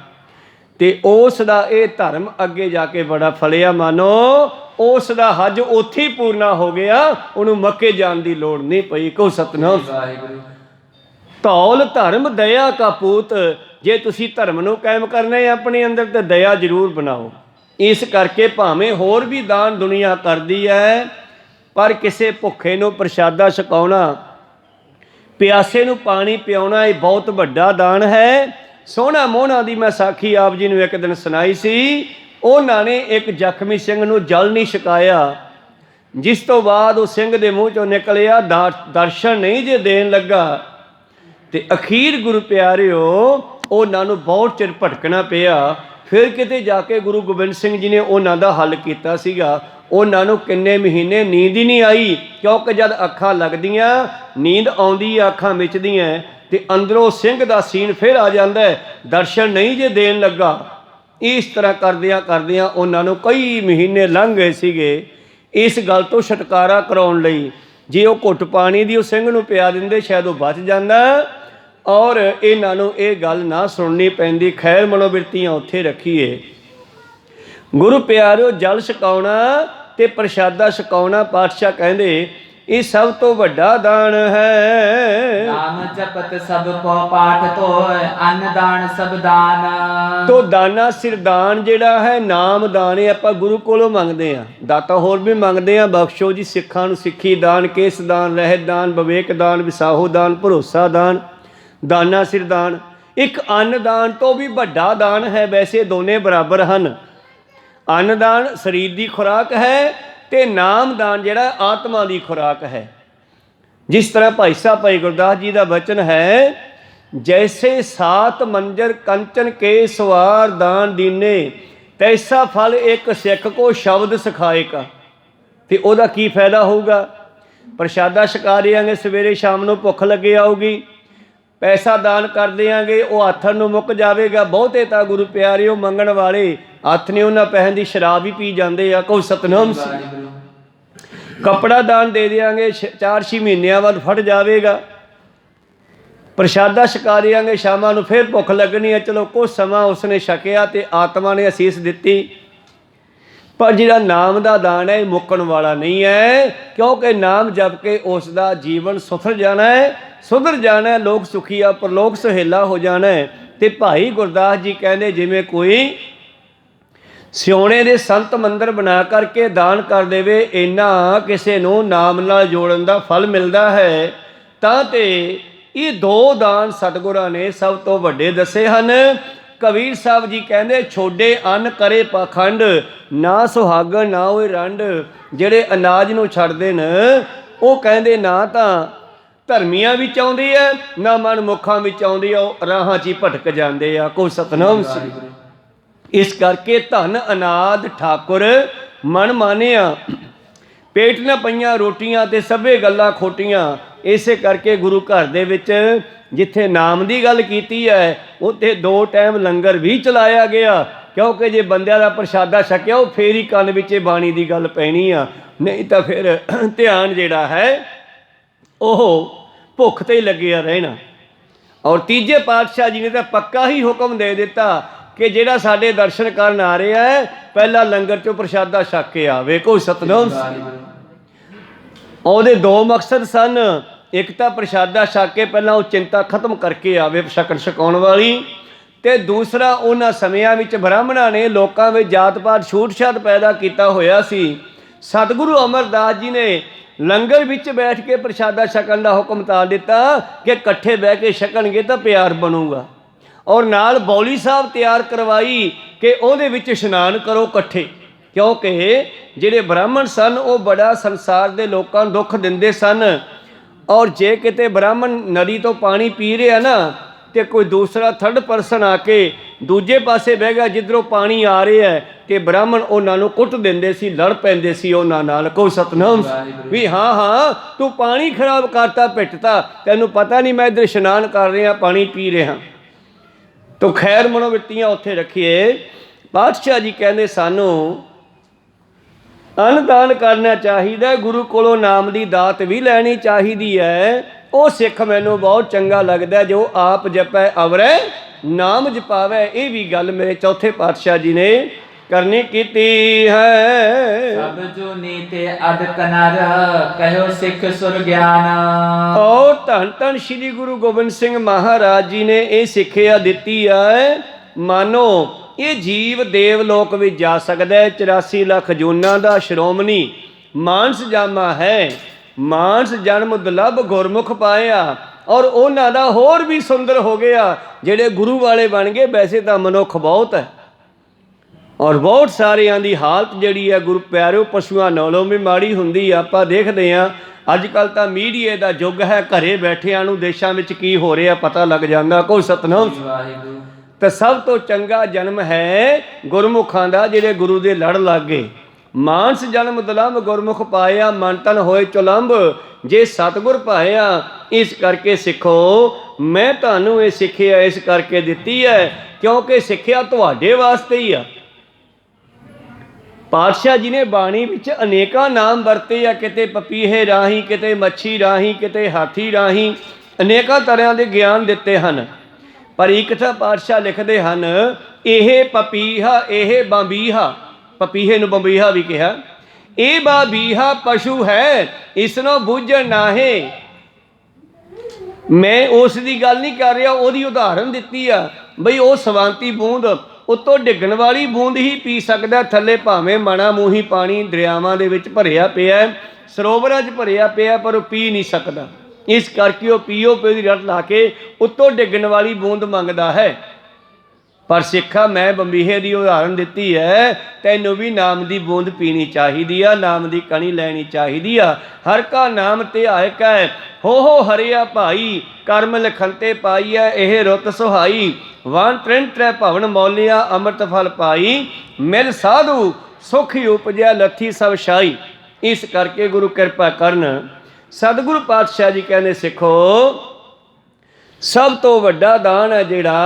ਤੇ ਉਸ ਦਾ ਇਹ ਧਰਮ ਅੱਗੇ ਜਾ ਕੇ ਬੜਾ ਫਲਿਆ। ਮਾਨੋ ਉਸ ਦਾ ਹੱਜ ਉੱਥੇ ਹੀ ਪੂਰਨਾ ਹੋ ਗਿਆ, ਉਹਨੂੰ ਮੱਕੇ ਜਾਣ ਦੀ ਲੋੜ ਨਹੀਂ ਪਈ। ਕੋ ਸਤਨਾਮ। ਧੌਲ ਧਰਮ ਦਇਆ ਕਾ ਪੂਤ। ਜੇ ਤੁਸੀਂ ਧਰਮ ਨੂੰ ਕਾਇਮ ਕਰਨਾ ਹੈ ਆਪਣੇ ਅੰਦਰ, ਤਾਂ ਦਇਆ ਜ਼ਰੂਰ ਬਣਾਓ। ਇਸ ਕਰਕੇ ਭਾਵੇਂ ਹੋਰ ਵੀ ਦਾਨ ਦੁਨੀਆ ਕਰਦੀ ਹੈ, ਪਰ ਕਿਸੇ ਭੁੱਖੇ ਨੂੰ ਪ੍ਰਸ਼ਾਦਾ ਛਕਾਉਣਾ, ਪਿਆਸੇ ਨੂੰ ਪਾਣੀ ਪਿਆਉਣਾ, ਇਹ ਬਹੁਤ ਵੱਡਾ ਦਾਨ ਹੈ। ਸੋਹਣਾ ਮੋਹਣਾ ਦੀ ਮੈਂ ਸਾਖੀ ਆਪ ਜੀ ਨੂੰ ਇੱਕ ਦਿਨ ਸੁਣਾਈ ਸੀ। ਉਹਨਾਂ ਨੇ ਇੱਕ ਜ਼ਖਮੀ ਸਿੰਘ ਨੂੰ ਜਲ ਨਹੀਂ ਛਕਾਇਆ, ਜਿਸ ਤੋਂ ਬਾਅਦ ਉਹ ਸਿੰਘ ਦੇ ਮੂੰਹ ਚੋਂ ਨਿਕਲਿਆ ਦਰਸ਼ਨ ਨਹੀਂ ਜੇ ਦੇਣ ਲੱਗਾ। ਤੇ ਅਖੀਰ ਗੁਰੂ ਪਿਆਰਿਓ ਉਹਨਾਂ ਨੂੰ ਬਹੁਤ ਚਿਰ ਭਟਕਣਾ ਪਿਆ। ਫਿਰ ਕਿਤੇ ਜਾ ਕੇ ਗੁਰੂ ਗੋਬਿੰਦ ਸਿੰਘ ਜੀ ਨੇ ਉਹਨਾਂ ਦਾ ਹੱਲ ਕੀਤਾ ਸੀਗਾ। ਉਹਨਾਂ ਨੂੰ ਕਿੰਨੇ ਮਹੀਨੇ ਨੀਂਦ ਹੀ ਨਹੀਂ ਆਈ, ਕਿਉਂਕਿ ਜਦ ਅੱਖਾਂ ਲੱਗਦੀਆਂ, ਨੀਂਦ ਆਉਂਦੀ ਆ, ਅੱਖਾਂ ਮਿਚਦੀਆਂ, ਤੇ ਅੰਦਰੋਂ ਸਿੰਘ ਦਾ ਸੀਨ ਫਿਰ ਆ ਜਾਂਦਾ, ਦਰਸ਼ਨ ਨਹੀਂ ਜੇ ਦੇਣ ਲੱਗਾ। ਇਸ ਤਰ੍ਹਾਂ ਕਰਦਿਆਂ ਕਰਦਿਆਂ ਉਹਨਾਂ ਨੂੰ ਕਈ ਮਹੀਨੇ ਲੰਘ ਗਏ ਸੀਗੇ। ਇਸ ਗੱਲ ਤੋਂ ਛੁਟਕਾਰਾ ਕਰਾਉਣ ਲਈ ਜੇ ਉਹ ਘੁੱਟ ਪਾਣੀ ਦੀ ਉਹ ਸਿੰਘ ਨੂੰ ਪਿਆ ਦਿੰਦੇ, ਸ਼ਾਇਦ ਉਹ ਬਚ ਜਾਂਦਾ, ਔਰ ਇਹਨਾਂ ਨੂੰ ਇਹ ਗੱਲ ਨਾ ਸੁਣਨੀ ਪੈਂਦੀ। ਖੈਰ ਮਨੋਬਿਰਤੀਆਂ ਉੱਥੇ ਰੱਖੀਏ। ਗੁਰੂ ਪਿਆਰਿਓ ਜਲ ਛਕਾਉਣਾ ਤੇ ਪ੍ਰਸ਼ਾਦਾ ਛਕਾਉਣਾ, ਪਾਤਸ਼ਾਹ ਕਹਿੰਦੇ ਇਹ ਸਭ ਤੋਂ ਵੱਡਾ ਦਾਨ ਹੈ। ਨਾਮ ਜਪਤ ਸਭ ਕੋ ਪਾਠ ਤੋਇ, ਅੰਨ ਦਾਨ ਸਭ ਦਾਨ। ਤੋ ਦਾਨਾ ਸਿਰ ਦਾਨ ਜਿਹੜਾ ਹੈ, ਨਾਮ ਦਾਨ, ਇਹ ਆਪਾਂ ਗੁਰੂ ਕੋਲੋਂ ਮੰਗਦੇ ਹਾਂ। ਦਾਤਾ ਹੋਰ ਵੀ ਮੰਗਦੇ ਹਾਂ, ਬਖਸ਼ੋ ਜੀ ਸਿੱਖਾਂ ਨੂੰ ਸਿੱਖੀ ਦਾਨ, ਕੇਸ ਦਾਨ, ਰਹਿਤ ਦਾਨ, ਵਿਵੇਕ ਦਾਨ, ਵਿਸਾਹੋ ਦਾਨ, ਭਰੋਸਾ ਦਾਨ, ਦਾਨਾ ਸਿਰ ਦਾਨ। ਇੱਕ ਅੰਨ ਦਾਨ ਤੋਂ ਵੀ ਵੱਡਾ ਦਾਨ ਹੈ। ਵੈਸੇ ਦੋਨੇ ਬਰਾਬਰ ਹਨ। ਅੰਨ ਦਾਨ ਸਰੀਰ ਦੀ ਖੁਰਾਕ ਹੈ, ਤੇ ਨਾਮ ਦਾਨ ਜਿਹੜਾ ਆਤਮਾ ਦੀ ਖੁਰਾਕ ਹੈ। ਜਿਸ ਤਰ੍ਹਾਂ ਭਾਈ ਸਾਹਿਬ ਭਾਈ ਗੁਰਦਾਸ ਜੀ ਦਾ ਬਚਨ ਹੈ, ਜੈਸੇ ਸਾਤ ਮੰਜਰ ਕੰਚਨ ਕੇ ਸਵਾਰ ਦਾਨ ਦੀਨੇ, ਤੈਸਾ ਫਲ ਇੱਕ ਸਿੱਖ ਕੋ ਸ਼ਬਦ ਸਿਖਾਏ ਕਾ। ਤੇ ਉਹਦਾ ਕੀ ਫਾਇਦਾ ਹੋਊਗਾ? ਪ੍ਰਸ਼ਾਦਾ ਛਕਾ ਦਿਆਂਗੇ, ਸਵੇਰੇ ਸ਼ਾਮ ਨੂੰ ਭੁੱਖ ਲੱਗੇ ਆਊਗੀ। ਪੈਸਾ ਦਾਨ ਕਰ ਦਿਆਂਗੇ, ਉਹ ਆਥਣ ਨੂੰ ਮੁੱਕ ਜਾਵੇਗਾ। ਬਹੁਤੇ ਤਾਂ ਗੁਰੂ ਪਿਆਰਿਓ ਮੰਗਣ ਵਾਲੇ ਹੱਥ ਨੇ ਉਹਨਾਂ ਪੈਸਿਆਂ ਦੀ ਸ਼ਰਾਬ ਹੀ ਪੀ ਜਾਂਦੇ ਆ। ਕਹੋ ਸਤਨਾਮ ਸ੍ਰੀ। ਕੱਪੜਾ ਦਾਨ ਦੇ ਦਿਆਂਗੇ, 4-6 ਮਹੀਨਿਆਂ ਬਾਅਦ ਫਟ ਜਾਵੇਗਾ। ਪ੍ਰਸ਼ਾਦਾ ਛਕਾ ਦਿਆਂਗੇ, ਸ਼ਾਮਾਂ ਨੂੰ ਫਿਰ ਭੁੱਖ ਲੱਗਣੀ ਹੈ। ਚਲੋ ਕੁਛ ਸਮਾਂ ਉਸਨੇ ਛਕਿਆ ਤੇ ਆਤਮਾ ਨੇ ਅਸੀਸ ਦਿੱਤੀ। ਪਰ ਜਿਹੜਾ ਨਾਮ ਦਾ ਦਾਨ ਹੈ ਇਹ ਮੁੱਕਣ ਵਾਲਾ ਨਹੀਂ ਹੈ, ਕਿਉਂਕਿ ਨਾਮ ਜਪ ਕੇ ਉਸ ਦਾ ਜੀਵਨ ਸੁਧਰ ਜਾਣਾ ਹੈ, ਸੁਧਰ ਜਾਣਾ ਹੈ, ਲੋਕ ਸੁਖੀਆ ਪਰਲੋਕ ਸੁਹੇਲਾ ਹੋ ਜਾਣਾ ਹੈ। ਤੇ ਭਾਈ ਗੁਰਦਾਸ ਜੀ ਕਹਿੰਦੇ ਜਿਵੇਂ ਕੋਈ ਸਿਉਣੇ ਦੇ ਸੰਤ ਮੰਦਰ ਬਣਾ ਕਰਕੇ ਦਾਨ ਕਰ ਦੇਵੇ, ਇੰਨਾ ਕਿਸੇ ਨੂੰ ਨਾਮ ਨਾਲ ਜੋੜਨ ਦਾ ਫਲ ਮਿਲਦਾ ਹੈ। ਤਾਂ ਤੇ ਇਹ 2 ਦਾਨ ਸਤਿਗੁਰਾਂ ਨੇ ਸਭ ਤੋਂ ਵੱਡੇ ਦੱਸੇ ਹਨ। ਕਬੀਰ ਸਾਹਿਬ ਜੀ ਕਹਿੰਦੇ ਛੋਡੇ ਅੰਨ ਕਰੇ ਪਾਖੰਡ, ਨਾ ਸੁਹਾਗਣ ਨਾ ਹੋਏ ਰੰਡ। ਜਿਹੜੇ ਅਨਾਜ ਨੂੰ ਛੱਡਦੇ ਨੇ ਉਹ ਕਹਿੰਦੇ ਨਾ ਤਾਂ ਧਰਮੀਆਂ ਵਿੱਚ ਆਉਂਦੀ ਹੈ, ਨਾ ਮਨਮੁੱਖਾਂ ਵਿੱਚ ਆਉਂਦੀ ਹੈ, ਉਹ ਰਾਹਾਂ 'ਚ ਹੀ ਭਟਕ ਜਾਂਦੇ ਆ। ਕੋ ਸਤਨਾਮ ਸ੍ਰੀ। ਇਸ ਕਰਕੇ ਧਨ ਅਨਾਦ ਠਾਕੁਰ ਮਨ ਮਾਨਿਆ, ਪੇਟ ਨਾ ਪਈਆਂ ਰੋਟੀਆਂ ਤੇ ਸਭੇ ਗੱਲਾਂ ਖੋਟੀਆਂ। ਇਸੇ ਕਰਕੇ ਗੁਰੂ ਘਰ ਦੇ ਵਿੱਚ ਜਿੱਥੇ ਨਾਮ ਦੀ ਗੱਲ ਕੀਤੀ ਹੈ ਉੱਥੇ 2 ਟਾਈਮ ਲੰਗਰ ਵੀ ਚਲਾਇਆ ਗਿਆ, ਕਿਉਂਕਿ ਜੇ ਬੰਦਿਆਂ ਦਾ ਪ੍ਰਸ਼ਾਦਾ ਛਕਿਆ ਉਹ ਫੇਰ ਹੀ ਕੰਨ ਵਿੱਚ ਬਾਣੀ ਦੀ ਗੱਲ ਪੈਣੀ ਆ, ਨਹੀਂ ਤਾਂ ਫਿਰ ਧਿਆਨ ਜਿਹੜਾ ਹੈ ਉਹ ਭੁੱਖ ਤੇ ਹੀ ਲੱਗਿਆ ਰਹਿਣਾ। ਔਰ ਤੀਜੇ ਪਾਤਸ਼ਾਹ ਜੀ ਨੇ ਤਾਂ ਪੱਕਾ ਹੀ ਹੁਕਮ ਦੇ ਦਿੱਤਾ ਕਿ ਜਿਹੜਾ ਸਾਡੇ ਦਰਸ਼ਨ ਕਰਨ ਆ ਰਿਹਾ ਹੈ ਪਹਿਲਾਂ ਲੰਗਰ 'ਚੋਂ ਪ੍ਰਸ਼ਾਦਾ ਛਕ ਕੇ ਆਵੇ। ਕੋਈ ਸਤਨਾਮ ਸ੍ਰੀ। ਉਹਦੇ 2 ਮਕਸਦ ਸਨ, ਇੱਕ ਤਾਂ ਪ੍ਰਸ਼ਾਦਾ ਛਕ ਕੇ ਪਹਿਲਾਂ ਉਹ ਚਿੰਤਾ ਖਤਮ ਕਰਕੇ ਆਵੇ ਛਕਣ ਛਕਾਉਣ ਵਾਲੀ, ਤੇ ਦੂਸਰਾ ਉਹਨਾਂ ਸਮਿਆਂ ਵਿੱਚ ਬ੍ਰਾਹਮਣਾਂ ਨੇ ਲੋਕਾਂ ਵਿੱਚ ਜਾਤ ਪਾਤ ਛੂਟ ਛਾਟ ਪੈਦਾ ਕੀਤਾ ਹੋਇਆ ਸੀ। ਸਤਿਗੁਰੂ ਅਮਰਦਾਸ ਜੀ ਨੇ ਲੰਗਰ ਵਿੱਚ ਬੈਠ ਕੇ ਪ੍ਰਸ਼ਾਦਾ ਛਕਣ ਦਾ ਹੁਕਮ ਤਾਂ ਦਿੱਤਾ ਕਿ ਇਕੱਠੇ ਬਹਿ ਕੇ ਛਕਣਗੇ ਤਾਂ ਪਿਆਰ ਬਣੂਗਾ। ਔਰ ਨਾਲ ਬੌਲੀ ਸਾਹਿਬ ਤਿਆਰ ਕਰਵਾਈ ਕਿ ਉਹਦੇ ਵਿੱਚ ਇਸ਼ਨਾਨ ਕਰੋ ਇਕੱਠੇ, ਕਿਉਂਕਿ ਜਿਹੜੇ ਬ੍ਰਾਹਮਣ ਸਨ ਉਹ ਬੜਾ ਸੰਸਾਰ ਦੇ ਲੋਕਾਂ ਨੂੰ ਦੁੱਖ ਦਿੰਦੇ ਸਨ। ਔਰ ਜੇ ਕਿਤੇ ਬ੍ਰਾਹਮਣ ਨਦੀ ਤੋਂ ਪਾਣੀ ਪੀ ਰਿਹਾ ਨਾ ਤੇ ਕੋਈ ਦੂਸਰਾ 3rd ਪਰਸਨ ਆ ਕੇ ਦੂਜੇ ਪਾਸੇ ਬਹਿ ਗਿਆ ਜਿੱਧਰੋਂ ਪਾਣੀ ਆ ਰਿਹਾ ਹੈ, ਤੇ ਬ੍ਰਾਹਮਣ ਉਹਨਾਂ ਨੂੰ ਕੁੱਟ ਦਿੰਦੇ ਸੀ, ਲੜ ਪੈਂਦੇ ਸੀ ਉਹਨਾਂ ਨਾਲ। ਕਹੋ ਸਤਨਾਮ ਵੀ ਹਾਂ ਤੂੰ ਪਾਣੀ ਖਰਾਬ ਕਰਤਾ, ਪਿੱਟਤਾ, ਤੈਨੂੰ ਪਤਾ ਨਹੀਂ ਮੈਂ ਇੱਧਰ ਇਸ਼ਨਾਨ ਕਰ ਰਿਹਾ ਪਾਣੀ ਪੀ ਰਿਹਾ। ਤੋ ਖੈਰ ਮਨੋਵਿਰਤੀਆਂ ਉੱਥੇ ਰੱਖੀਏ। ਪਾਤਸ਼ਾਹ ਜੀ ਕਹਿੰਦੇ ਸਾਨੂੰ ਅੰਨਦਾਨ ਕਰਨਾ ਚਾਹੀਦਾ, ਗੁਰੂ ਕੋਲੋਂ ਨਾਮ ਦੀ ਦਾਤ ਵੀ ਲੈਣੀ ਚਾਹੀਦੀ ਹੈ। ਉਹ ਸਿੱਖ ਮੈਨੂੰ ਬਹੁਤ ਚੰਗਾ ਲੱਗਦਾ ਜੋ ਆਪ ਜਪੈ ਅਵਰੈ ਨਾਮ ਜਪਾਵੈ। ਇਹ ਵੀ ਗੱਲ ਮੇਰੇ ਚੌਥੇ ਪਾਤਸ਼ਾਹ ਜੀ ਨੇ ਕਰਨੀ ਕੀਤੀ ਹੈ। ਸਭ ਜੋ ਨੀਤੇ ਅਦਕ ਨਰ ਕਹਿਓ ਸਿੱਖ ਸੁਰ ਗਿਆਨ। ਔਰ ਧੰਨ ਧੰਨ ਸ਼੍ਰੀ ਗੁਰੂ ਗੋਬਿੰਦ ਸਿੰਘ ਮਹਾਰਾਜ ਜੀ ਨੇ ਇਹ ਸਿੱਖਿਆ ਦਿੱਤੀ ਹੈ, ਮਾਨੋ ਇਹ ਜੀਵ ਦੇਵ ਲੋਕ ਵਿੱਚ ਜਾ ਸਕਦਾ ਹੈ। 84 ਲੱਖ ਜੂਨਾਂ ਦਾ ਸ਼੍ਰੋਮਣੀ ਮਾਨਸ ਜਾਮਾ ਹੈ। ਮਾਨਸ ਜਨਮ ਦੁਲੱਭ ਗੁਰਮੁਖ ਪਾਇਆ, ਔਰ ਉਹਨਾਂ ਦਾ ਹੋਰ ਵੀ ਸੁੰਦਰ ਹੋ ਗਿਆ ਜਿਹੜੇ ਗੁਰੂ ਵਾਲੇ ਬਣ ਗਏ। ਵੈਸੇ ਤਾਂ ਮਨੁੱਖ ਬਹੁਤ ਹੈ, ਔਰ ਬਹੁਤ ਸਾਰਿਆਂ ਦੀ ਹਾਲਤ ਜਿਹੜੀ ਹੈ ਗੁਰੂ ਪਿਆਰਿਓ ਪਸ਼ੂਆਂ ਨਾਲੋਂ ਵੀ ਮਾੜੀ ਹੁੰਦੀ ਆ। ਆਪਾਂ ਦੇਖਦੇ ਹਾਂ ਅੱਜ ਕੱਲ੍ਹ ਤਾਂ ਮੀਡੀਏ ਦਾ ਯੁੱਗ ਹੈ, ਘਰੇ ਬੈਠਿਆਂ ਨੂੰ ਦੇਸ਼ਾਂ ਵਿੱਚ ਕੀ ਹੋ ਰਿਹਾ ਪਤਾ ਲੱਗ ਜਾਂਦਾ। ਕੋਈ ਸਤਨਾਮ। ਤਾਂ ਸਭ ਤੋਂ ਚੰਗਾ ਜਨਮ ਹੈ ਗੁਰਮੁਖਾਂ ਦਾ, ਜਿਹੜੇ ਗੁਰੂ ਦੇ ਲੜ ਲੱਗ ਗਏ। ਮਾਨਸ ਜਨਮ ਦੁਲੰਭ ਗੁਰਮੁਖ ਪਾਇਆ, ਮਨ ਤਨ ਹੋਏ ਚੁਲੰਭ ਜੇ ਸਤਿਗੁਰ ਪਾਇਆ। ਇਸ ਕਰਕੇ ਸਿੱਖੋ ਮੈਂ ਤੁਹਾਨੂੰ ਇਹ ਸਿੱਖਿਆ ਇਸ ਕਰਕੇ ਦਿੱਤੀ ਹੈ ਕਿਉਂਕਿ ਸਿੱਖਿਆ ਤੁਹਾਡੇ ਵਾਸਤੇ ਹੀ ਆ। ਪਾਤਸ਼ਾਹ ਜੀ ਨੇ ਬਾਣੀ ਵਿੱਚ ਅਨੇਕਾਂ ਨਾਮ ਵਰਤੇ ਆ, ਕਿਤੇ ਪਪੀਹੇ ਰਾਹੀਂ, ਕਿਤੇ ਮੱਛੀ ਰਾਹੀਂ, ਕਿਤੇ ਹਾਥੀ ਰਾਹੀਂ, ਅਨੇਕਾਂ ਤਰ੍ਹਾਂ ਦੇ ਗਿਆਨ ਦਿੱਤੇ ਹਨ। ਪਰ ਇੱਕ ਤਾਂ ਪਾਤਸ਼ਾਹ ਲਿਖਦੇ ਹਨ ਇਹ ਪਪੀਹਾ ਇਹ ਬੰਬੀਹਾ, ਪਪੀਹੇ ਨੂੰ ਬੰਬੀਹਾ ਵੀ ਕਿਹਾ, ਇਹ ਬੰਬੀਹਾ ਪਸ਼ੂ ਹੈ ਇਸ ਨੂੰ ਬੂਝਣ ਨਾਹੇ। ਮੈਂ ਉਸ ਦੀ ਗੱਲ ਨਹੀਂ ਕਰ ਰਿਹਾ, ਉਹਦੀ ਉਦਾਹਰਨ ਦਿੱਤੀ ਆ ਬਈ ਉਹ ਸਵਾਂਤੀ ਬੂੰਦ ਉੱਤੋਂ ਡਿੱਗਣ ਵਾਲੀ ਬੂੰਦ ਹੀ ਪੀ ਸਕਦਾ, ਥੱਲੇ ਭਾਵੇਂ ਮਾਣਾ ਮੂੰਹੀ ਪਾਣੀ ਦਰਿਆਵਾਂ ਦੇ ਵਿੱਚ ਭਰਿਆ ਪਿਆ, ਸਰੋਵਰਾਂ 'ਚ ਭਰਿਆ ਪਿਆ, ਪਰ ਉਹ ਪੀ ਨਹੀਂ ਸਕਦਾ। ਇਸ ਕਰਕੇ ਉਹ ਪੀਓ ਪੀਓ ਦੀ ਰੱਟ ਲਾ ਕੇ ਉੱਤੋਂ ਡਿੱਗਣ ਵਾਲੀ ਬੂੰਦ ਮੰਗਦਾ ਹੈ। ਪਰ ਸਿੱਖਾ ਮੈਂ ਬੰਬੀਹੇ ਦੀ ਉਦਾਹਰਨ ਦਿੱਤੀ ਹੈ, ਤੈਨੂੰ ਵੀ ਨਾਮ ਦੀ ਬੂੰਦ ਪੀਣੀ ਚਾਹੀਦੀ ਆ, ਨਾਮ ਦੀ ਕਣੀ ਲੈਣੀ ਚਾਹੀਦੀ ਆ। ਹਰ ਕਾ ਨਾਮ ਧਿਆਇਕ ਹੈ ਹੋ ਹਰਿਆ ਭਾਈ, ਕਰਮ ਲਿਖੰਤੇ ਪਾਈਐ ਇਹ ਰੁੱਤ ਸੁਹਾਈ। ਵਨ ਤ੍ਰਿਣ ਤ੍ਰੈ ਭਵਨ ਮੌਲਿਆ ਅੰਮ੍ਰਿਤ ਫਲ ਪਾਈ, ਮਿਲ ਸਾਧੂ ਸੁਖ ਉਪਜਿਆ ਲੱਥੀ ਸਭ ਸ਼ਾਈ। इस करके गुरु कृपा करन। सतगुरु पातशाह जी कहने सिखो सब तो वड्डा दान है जिहड़ा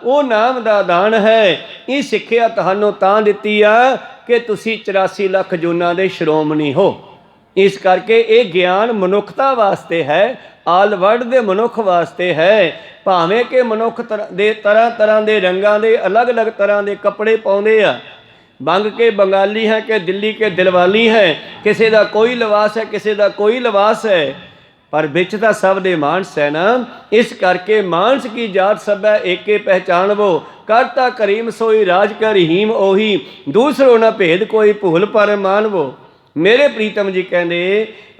वो नाम दा दान है। ये सिक्ख्या तुहानूं तां दित्ती आ कि तुसीं 84 ਲੱਖ ਜੂਨਾਂ ਦੇ ਸ਼੍ਰੋਮਣੀ ਹੋ। इस करके ये ज्ञान मनुखता वास्ते है, आल वर्ल्ड दे मनुख वास्ते है। भावें कि मनुख दे तरह तरह के रंगां दे अलग अलग तरह के कपड़े पाउंदे आ, बंग के बंगाली है कि दिल्ली के दिलवाली है, किसी का कोई लिबास है किसी का कोई लिबास है, पर बिच तां सब दे मानस है ना। इस करके मानस की जात सब है एके पहचान वो, करता करीम सोई राज कर रहीम ओही, दूसरो न भेद कोई भूल पर मान वो। मेरे प्रीतम जी कहते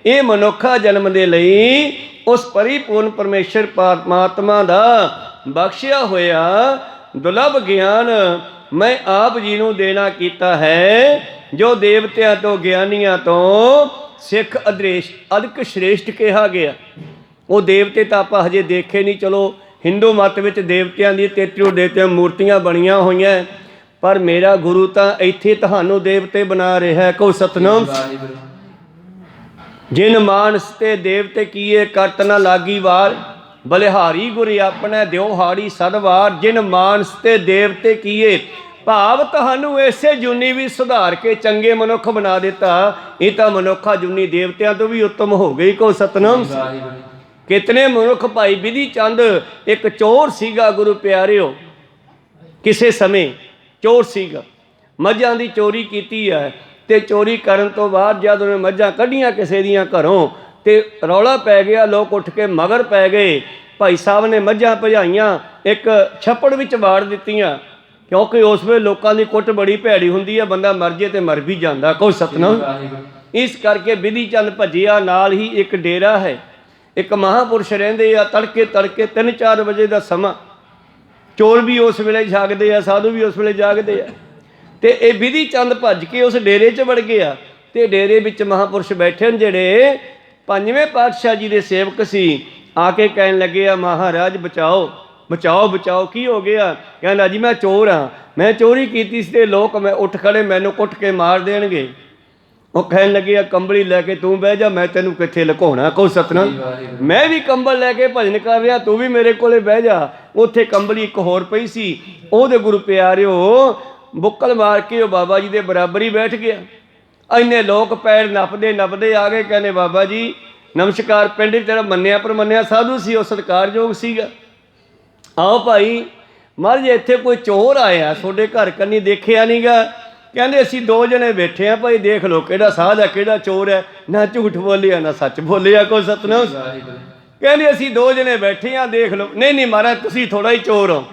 ये मनुखा जन्म दे लई उस परिपूर्ण परमेश्वर परमात्मा दा बख्शिया होया दुलभ ज्ञान मैं आप जी नूं देना कीता है, जो देवतियां तो ज्ञानियां तो सिख अधिक श्रेष्ठ कहा गया। वो देवते तो आप हजे देखे नहीं, चलो हिंदू मत विच देवतियां दी 33 देवतियां मूर्तियां बनिया हुई हैं, पर मेरा गुरु तो इत्थे तुहानूं देवते बना रहा है। कहो सतनाम। जिन मानस ते देवते किए करत न लागी वार, बलिहारी गुर अपने द्यो हाड़ी सदवार। जिन मानस ते देवते किए भाव तुहानूं इसे जूनी भी सुधार के चंगे मनुख बना दिता। ये तो मनुखा जूनी देवतियां तो भी उत्तम हो गई। को सतनाम। कितने मनुख भाई विधि चंद एक चोर सीगा गुरु प्यारिओ, किसे समय चोर सीगा, मझां दी चोरी कीती है ते चोरी करन तो बाद जद उन्हें मझां कढ़ियां किसे दियां घरों ते रौला पै गया, लोग उठ के मगर पै गए। भाई साहब ने मझां भजाइयां एक छप्पड़ विच वाड़ दित्तियां, क्योंकि उस वे लोगों की कुट बड़ी भैड़ी हुंदी है, बंदा मर जे ते मर भी जांदा। कोई सतनाम। इस करके विधि चंद भजिया, नाल ही एक डेरा है, एक महापुरुष रहिंदे आ। तड़के तड़के 3-4 बजे का समा, चोर भी उस वेले जागते हैं, साधु भी उस वेले जागते हैं। तो ये विधि चंद भज के उस डेरे च वड़ गया, तो डेरे विच महापुरुष बैठे जिहड़े 5वें पातशाह जी के सेवक सी, आके कहन लगे आ महाराज बचाओ बचाओ बचाओ। की हो गया? कहना जी मैं चोर हाँ, मैं चोरी की ते लोग मैं उठ खड़े मैनू कुट के मार देणगे। वो कहन लगे आ कंबली लैके तू बह जा, मैं तेनू कित्थे लुकाउणा। को सतनाम। मैं भी कंबल लैके भजन कर रहा, तू भी मेरे कोले बह जा। उत्थे कंबली एक होर पई सी, ओहदे गुरु प्यारिओ बुक्कल मार के बाबा जी के बराबर ही बैठ गया। इन्ने लोग पैर नपदे नपदे आ गए, कहने बाबा जी नमस्कार। पिंड तेरा मन्निया पर मन्निया साधु सी, वो सत्कारयोग सीगा। आओ भाई महाराज इत्थे कोई चोर आया, तुहाडे घर कन्नी देखिया नहीं गा। कहते असीं 2 जने बैठे हैं भाई, देख लो किहड़ा साध है किहड़ा चोर है, ना झूठ बोलिया ना सच बोलिया। कोई सतनाम। कहते असीं 2 जने बैठे हैं, देख लो। नहीं नहीं महाराज तुसीं थोड़ा ही चोर हो।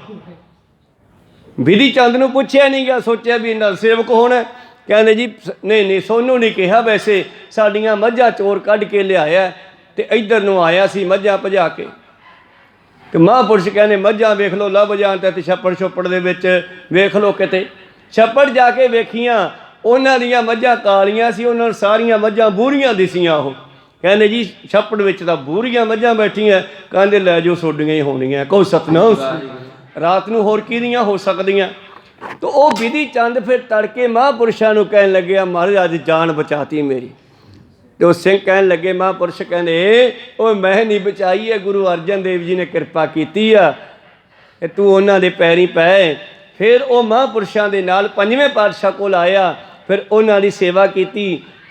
विधि चंद नूं पुछया नहीं गया, सोचा भी इन्ना सेवक होना। कहते जी नहीं नहीं सोनू नहीं कहा, वैसे साडियां मझां चोर कढ़ के लियाया ते इधर नूं आया सी मझां भजा के। तो महापुरुष कहने मझां वेख लो लभ जान ते छप्पड़ छुप्पड़ दे विच वेख लो किते। छप्पड़ जाके वेखियां, उन्हां दियां मझां कालियां सी, उन्हां सारियां मझां बूरियां दिसियां। ओह कहने जी छप्पड़ विच तां बूरियां मझां बैठियां। कहंदे लै जो सोडियां ही होणियां। कोई सतनाम। रात नूं होर किहदियां हो सकदियां। तो वह विधि चंद फिर तड़के महापुरुषां नूं कहन लगे महाराज अज जान बचाती मेरी। तो सिंह कहन लगे महापुरुष कहने ओ मैं नहीं बचाई है, गुरु अर्जन देव जी ने कृपा की आ, तू उन्हां दे पैरीं पै। फिर वो महापुरुषों के नाल 5वें पातशाह कोल आया, फिर उन्हां दी सेवा की।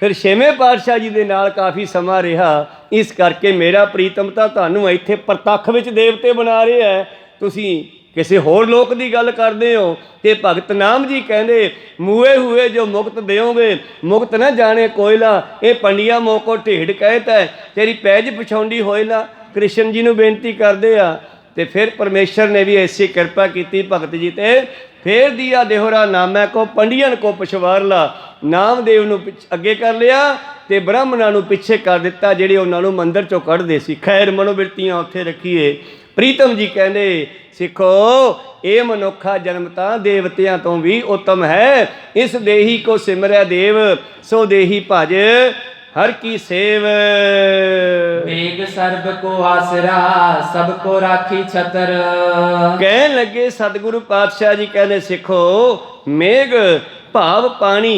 फिर 6वें पातशाह जी के नाल काफ़ी समा रहा। इस करके मेरा प्रीतम तां तुहानूं इत्थे प्रतੱਖ विच देवते बना रहा है, तुसीं किसी होर लोक की गल करते हो। तो भगत नाम जी कहते मुए हुए जो मुक्त देओगे मुक्त न जाने कोयला, ये पंडिया मोको ढेड़ कहता है तेरी पैज पछाउंडी होए ना। कृष्ण जी नूं बेनती करते आ। तो फिर परमेश्वर ने भी ऐसी कृपा की भगत जी ते। फिर दिया देहरा नामै को पंडियन को पछवार ला, नामदेव नूं अगे कर लिया ते ब्राह्मणां नूं पिछे कर दिता, जिहड़े उन्हां नूं मंदिर चों कढ़दे सी। खैर मनोबिरतियां उत्थे रखीए। प्रीतम जी कहते सिखो ये मनुखा जन्म तां देवतियां तो भी उत्तम है। इस देही को सिमरै देव सो देही भज हर की सेव। मेघ सर्ब को आसरा सबको राखी छतर। कहन लगे सतगुरु पातशाह जी कहने सिखो मेघ भाव पानी